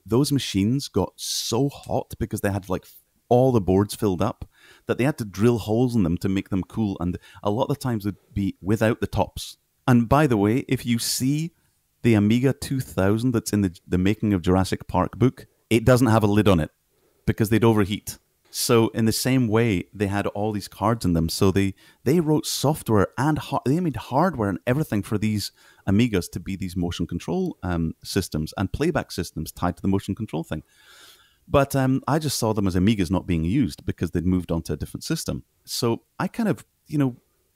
those machines got so hot because they had like all the boards filled up that they had to drill holes in them to make them cool. And a lot of the times they'd be without the tops. And by the way, if you see the Amiga 2000 that's in the Making of Jurassic Park book, it doesn't have a lid on it because they'd overheat. So in the same way, they had all these cards in them. So they wrote software and they made hardware and everything for these Amigas to be these motion control systems and playback systems tied to the motion control thing. But I just saw them as Amigas not being used because they'd moved on to a different system. So I kind of,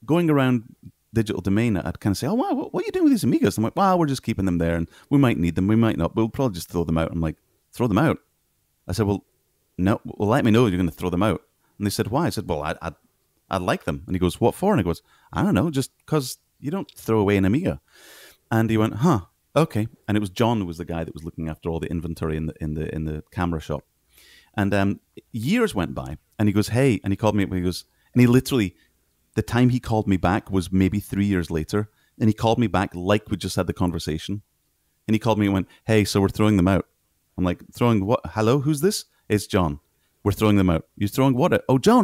going around Digital Domain, I'd kind of say, oh, wow, what are you doing with these Amigas? I'm like, well, we're just keeping them there, and we might need them, we might not, but we'll probably just throw them out. I'm like, throw them out? I said, well, no, well, let me know you're going to throw them out. And they said, why? I said, well, I'd like them. And he goes, what for? And he goes, I don't know, just because you don't throw away an Amiga. And he went, huh, okay. And it was John who was the guy that was looking after all the inventory in the camera shop. And years went by, and he goes, hey, and he called me up, and he goes, and he literally, the time he called me back was maybe 3 years later, and he called me back like we just had the conversation. And he called me and went, hey, so we're throwing them out. I'm like, throwing what? Hello, who's this? It's John. We're throwing them out. You're throwing what out? Oh, John,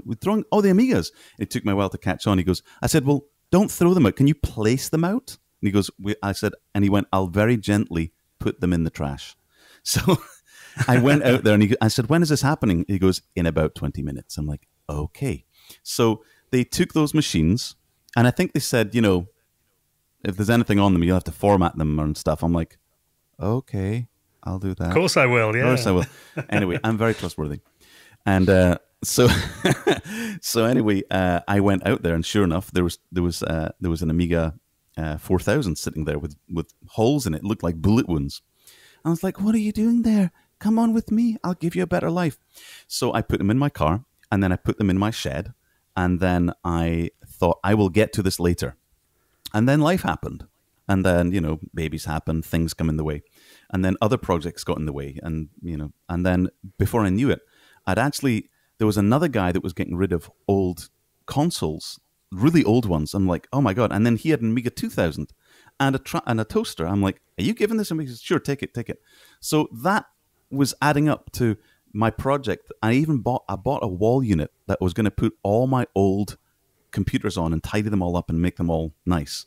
we're throwing the Amigas. It took me a while to catch on. He goes, I said, well, don't throw them out. Can you place them out? And he goes, I said, and he went, I'll very gently put them in the trash. So I went out there, and I said, when is this happening? He goes, in about 20 minutes. I'm like, okay. So they took those machines, and I think they said, if there's anything on them, you'll have to format them and stuff. I'm like, okay, I'll do that. Of course I will, yeah. Of course I will. Anyway, I'm very trustworthy. And so anyway, I went out there, and sure enough, there was an Amiga 4000 sitting there with holes in it. It looked like bullet wounds. I was like, what are you doing there? Come on with me. I'll give you a better life. So I put them in my car, and then I put them in my shed, and then I thought, I will get to this later. And then life happened. And then, babies happen, things come in the way. And then other projects got in the way. And, and then before I knew it, there was another guy that was getting rid of old consoles, really old ones. I'm like, oh my God. And then he had an Amiga 2000 and a toaster. I'm like, are you giving this? And he says, sure, take it. So that was adding up to my project. I bought a wall unit that was going to put all my old computers on and tidy them all up and make them all nice.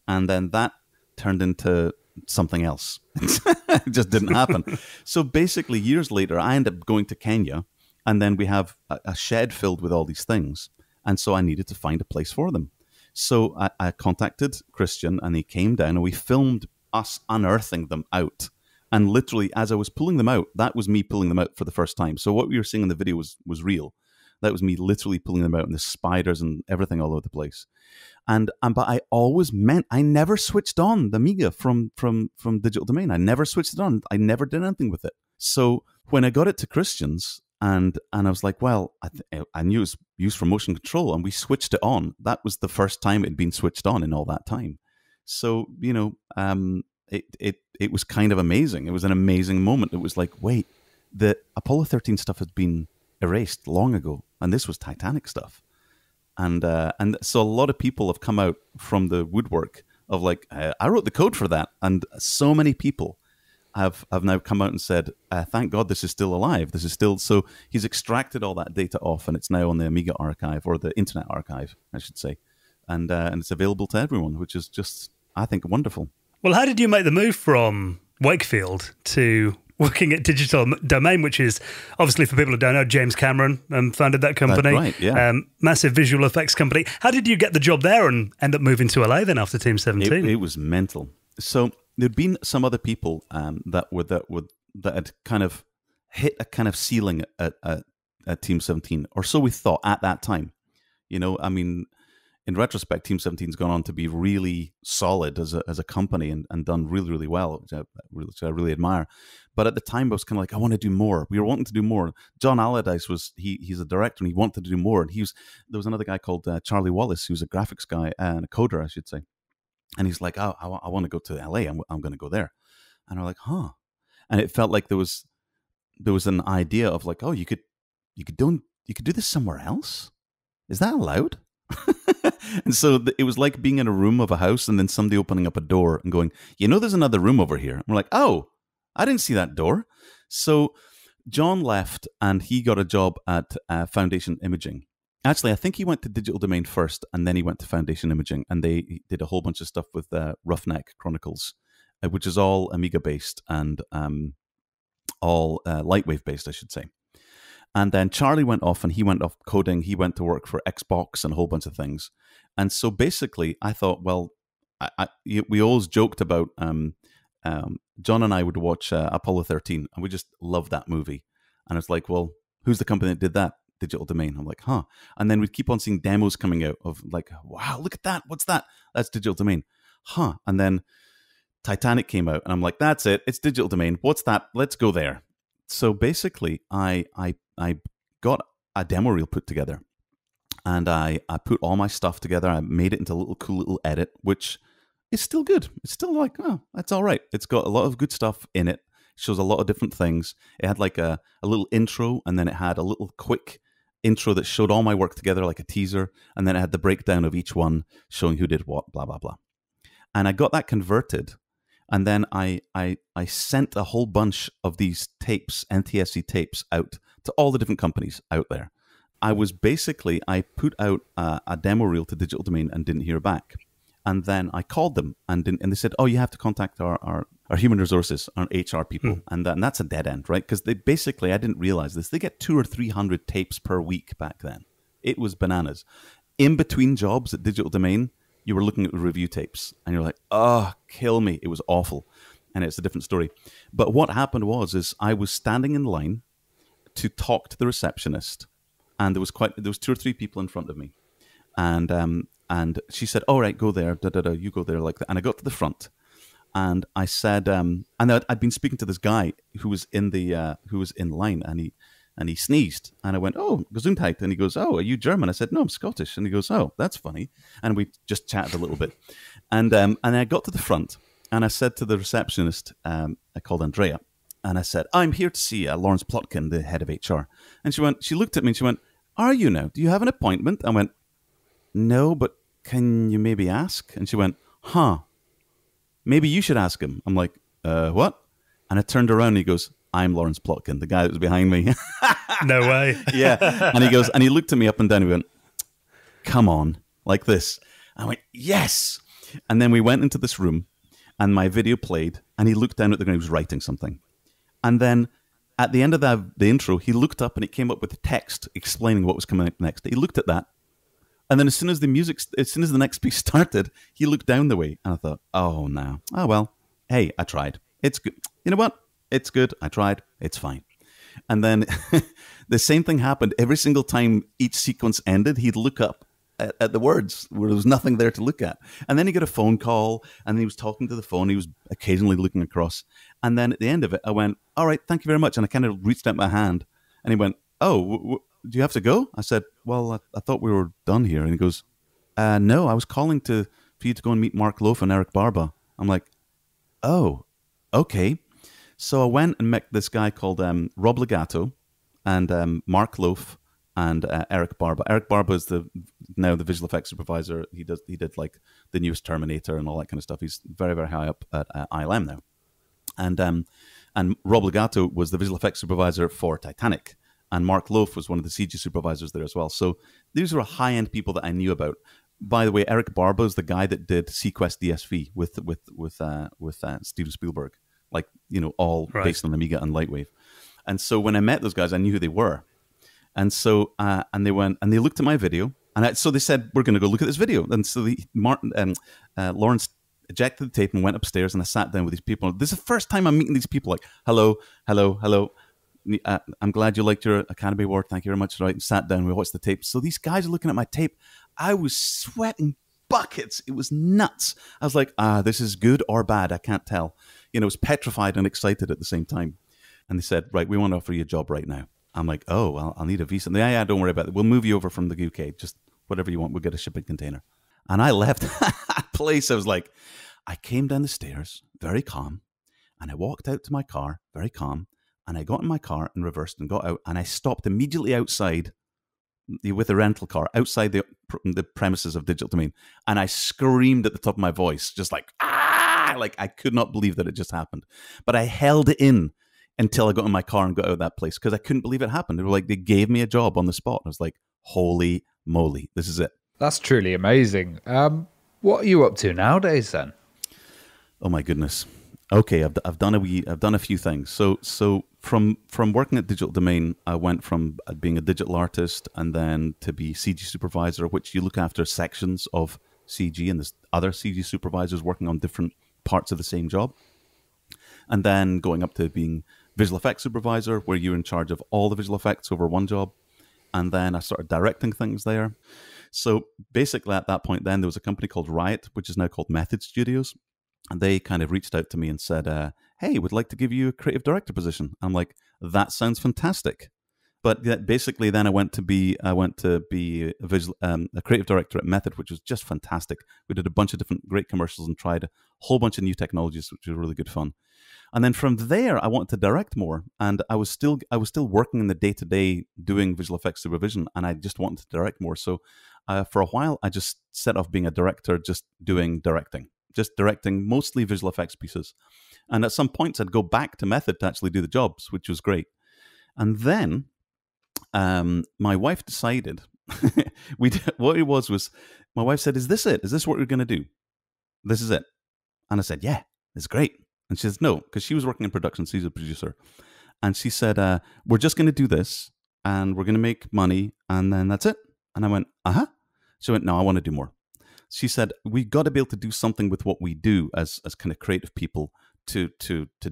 And then that turned into something else. It just didn't happen. So basically, years later, I ended up going to Kenya, And then we have a shed filled with all these things. And so I needed to find a place for them. So I contacted Christian, and he came down, and we filmed us unearthing them out. And literally, as I was pulling them out, that was me pulling them out for the first time. So what we were seeing in the video was real. That was me literally pulling them out, and the spiders and everything all over the place. But I never switched on the Amiga from Digital Domain. I never switched it on. I never did anything with it. So when I got it to Christian's, and I was like, well, I knew it was used for motion control, and we switched it on. That was the first time it had been switched on in all that time. So, it was kind of amazing. It was an amazing moment. It was like, wait, the Apollo 13 stuff had been erased long ago, and this was Titanic stuff. And so a lot of people have come out from the woodwork of like, I wrote the code for that. And so many people have now come out and said, thank God this is still alive. This is still, so he's extracted all that data off, and it's now on the Amiga archive, or the Internet Archive, I should say. And it's available to everyone, which is just, I think, wonderful. Well, how did you make the move from Wakefield to working at Digital Domain, which is, obviously, for people who don't know, James Cameron founded that company. That's right, yeah. Massive visual effects company. How did you get the job there and end up moving to LA then after Team 17? It was mental. So there'd been some other people that had kind of hit a kind of ceiling at Team 17, or so we thought at that time. I mean, in retrospect, Team 17's gone on to be really solid as a company and done really, really well, which I really admire. But at the time, I was kind of like, I want to do more. We were wanting to do more. John Allardyce he's a director, and he wanted to do more. And there was another guy called Charlie Wallace, who's a graphics guy and a coder, I should say. And he's like, I want to go to LA. I'm going to go there. And I'm like, huh. And it felt like there was an idea of like, oh, you could do this somewhere else. Is that allowed? And so it was like being in a room of a house, and then somebody opening up a door and going, there's another room over here. And we're like, oh, I didn't see that door. So John left, and he got a job at Foundation Imaging. Actually, I think he went to Digital Domain first, and then he went to Foundation Imaging, and they did a whole bunch of stuff with Roughneck Chronicles, which is all Amiga-based and all Lightwave-based, I should say. And then Charlie went off, and he went off coding. He went to work for Xbox and a whole bunch of things. And so basically, I thought, well, we always joked about John and I would watch Apollo 13, and we just loved that movie. And it's like, well, who's the company that did that? Digital Domain. I'm like, huh. And then we'd keep on seeing demos coming out of like, wow, look at that. What's that? That's Digital Domain. Huh. And then Titanic came out, and I'm like, that's it. It's Digital Domain. What's that? Let's go there. So basically, I got a demo reel put together, and I put all my stuff together. I made it into a cool little edit, which is still good. It's still like, oh, that's all right. It's got a lot of good stuff in it. It shows a lot of different things. It had like a little intro, and then it had a little quick intro that showed all my work together, like a teaser, and then it had the breakdown of each one showing who did what, blah, blah, blah. And I got that converted. And then I sent a whole bunch of these tapes, NTSC tapes, out to all the different companies out there. I put out a demo reel to Digital Domain and didn't hear back. And then I called them and they said, oh, you have to contact our human resources, our HR people. And that's a dead end, right? Because I didn't realize this. They get 200 or 300 tapes per week back then. It was bananas. In between jobs at Digital Domain, you were looking at the review tapes, and you're like, oh, kill me. It was awful. And it's a different story. But what happened was I was standing in line to talk to the receptionist, and there was 2 or 3 people in front of me. And she said, all right, go there, you go there like that. And I got to the front, and I said, and I'd been speaking to this guy who was in line, and he sneezed. And I went, oh, Gesundheit. And he goes, oh, are you German? I said, no, I'm Scottish. And he goes, oh, that's funny. And we just chatted a little bit. And I got to the front, and I said to the receptionist, I called Andrea, and I said, I'm here to see Lawrence Plotkin, the head of HR. And she looked at me and she went, are you now? Do you have an appointment? I went, no, but can you maybe ask? And she went, huh, maybe you should ask him. I'm like, what? And I turned around and he goes, I'm Lawrence Plotkin, the guy that was behind me. No way. Yeah. And he goes, and he looked at me up and down. He went, come on, like this. I went, yes. And then we went into this room, and my video played, and he looked down at the ground. He was writing something. And then at the end of the intro, he looked up and it came up with a text explaining what was coming up next. He looked at that, and then as soon as the next piece started, he looked down the way, and I thought, oh no, oh well, hey, I tried. It's good. You know what? It's good. I tried. It's fine. And then the same thing happened every single time each sequence ended. He'd look up at the words where there was nothing there to look at. And then he got a phone call, and he was talking to the phone. He was occasionally looking across. And then at the end of it, I went, all right, thank you very much. And I kind of reached out my hand, and he went, oh, do you have to go? I said, well, I thought we were done here. And he goes, no, I was calling for you to go and meet Mark Loaf and Eric Barba. I'm like, oh, okay. So I went and met this guy called Rob Legato and Mark Loaf and Eric Barba. Eric Barba is now the visual effects supervisor. He did like the newest Terminator and all that kind of stuff. He's very, very high up at ILM now. And Rob Legato was the visual effects supervisor for Titanic. And Mark Loaf was one of the CG supervisors there as well. So these were high-end people that I knew about. By the way, Eric Barba is the guy that did Sequest DSV with Steven Spielberg, like, you know, all right. based on Amiga and Lightwave. And so when I met those guys, I knew who they were. And so and they went and they looked at my video, and so they said, "We're going to go look at this video." And so Lawrence ejected the tape and went upstairs, and I sat down with these people. This is the first time I'm meeting these people. Like, hello. I'm glad you liked your Academy Award. Thank you very much. Right, and sat down. We watched the tape. So these guys are looking at my tape. I was sweating buckets. It was nuts. I was like, this is good or bad. I can't tell. You know, I was petrified and excited at the same time. And they said, right, we want to offer you a job right now. I'm like, oh, well, I'll need a visa. And yeah, don't worry about it. We'll move you over from the UK. Just whatever you want. We'll get a shipping container. And I left that place. I was like, I came down the stairs, very calm. And I walked out to my car, very calm. And I got in my car and reversed and got out. And I stopped immediately outside with a rental car, outside the premises of Digital Domain. And I screamed at the top of my voice, just like, ah! Like, I could not believe that it just happened. But I held it in until I got in my car and got out of that place because I couldn't believe it happened. They were like, they gave me a job on the spot. I was like, holy moly, this is it. That's truly amazing. What are you up to nowadays then? Oh my goodness. Okay, I've done a few things. So from working at Digital Domain, I went from being a digital artist and then to be CG supervisor, which you look after sections of CG, and there's other CG supervisors working on different parts of the same job. And then going up to being visual effects supervisor, where you're in charge of all the visual effects over one job. And then I started directing things there. So basically at that point then, there was a company called Riot, which is now called Method Studios. And they kind of reached out to me and said, hey, we'd like to give you a creative director position. I'm like, that sounds fantastic. But basically then I went to be a creative director at Method, which was just fantastic. We did a bunch of different great commercials and tried a whole bunch of new technologies, which was really good fun. And then from there, I wanted to direct more, and I was still working in the day-to-day doing visual effects supervision, and I just wanted to direct more. So for a while, I just set off being a director, just directing mostly visual effects pieces. And at some points, I'd go back to Method to actually do the jobs, which was great. And then my wife decided, what it was my wife said, is this it? Is this what we're going to do? This is it. And I said, yeah, it's great. And she says, no, because she was working in production. She's a producer. And she said, we're just going to do this and we're going to make money and then that's it. And I went, uh-huh. She went, no, I want to do more. She said, we've got to be able to do something with what we do as kind of creative people to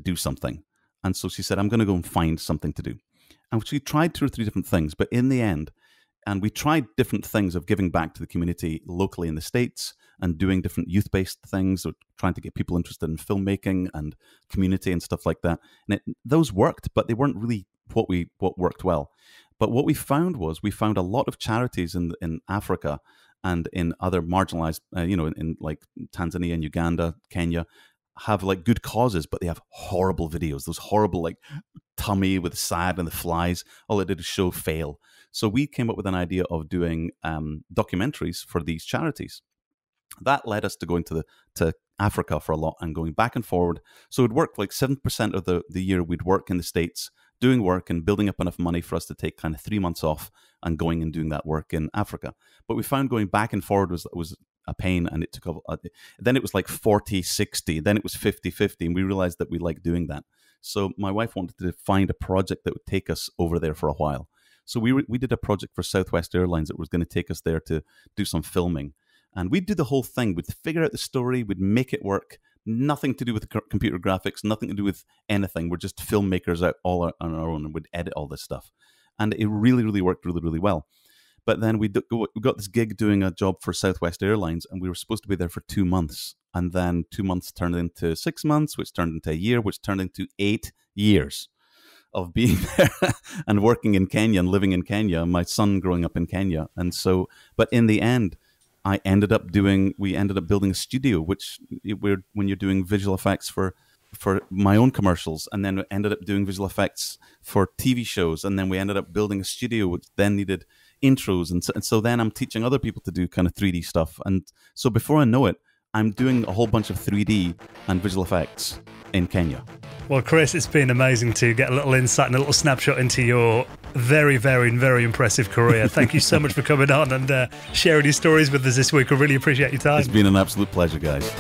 do something. And so she said, I'm going to go and find something to do. And she tried 2 or 3 different things, but in the end, and we tried different things of giving back to the community locally in the States and doing different youth-based things, or trying to get people interested in filmmaking and community and stuff like that. And those worked, but they weren't really what worked well. But what we found a lot of charities in Africa and in other marginalized, in like Tanzania and Uganda, Kenya, have like good causes, but they have horrible videos. Those horrible like tummy with sad and the flies. All it did is show fail. So we came up with an idea of doing documentaries for these charities. That led us to going to Africa for a lot and going back and forward. So it worked like 7% of the year we'd work in the States doing work and building up enough money for us to take kind of 3 months off and going and doing that work in Africa. But we found going back and forward was a pain, and it took then it was like 40-60, then it was 50-50, and we realized that we liked doing that. So my wife wanted to find a project that would take us over there for a while. So we did a project for Southwest Airlines that was going to take us there to do some filming. And we'd do the whole thing. We'd figure out the story. We'd make it work. Nothing to do with computer graphics. Nothing to do with anything. We're just filmmakers out all on our own, and we'd edit all this stuff. And it really, really worked really, really well. But then we got this gig doing a job for Southwest Airlines, and we were supposed to be there for 2 months. And then 2 months turned into 6 months, which turned into a year, which turned into 8 years of being there and working in Kenya and living in Kenya, my son growing up in Kenya. And so, but in the end, we ended up building a studio, which when you're doing visual effects for my own commercials, and then we ended up doing visual effects for TV shows. And then we ended up building a studio, which then needed intros. And so then I'm teaching other people to do kind of 3D stuff. And so before I know it, I'm doing a whole bunch of 3D and visual effects in Kenya. Well, Cris, it's been amazing to get a little insight and a little snapshot into your very, very, very impressive career. Thank you so much for coming on and sharing your stories with us this week. I really appreciate your time. It's been an absolute pleasure, guys.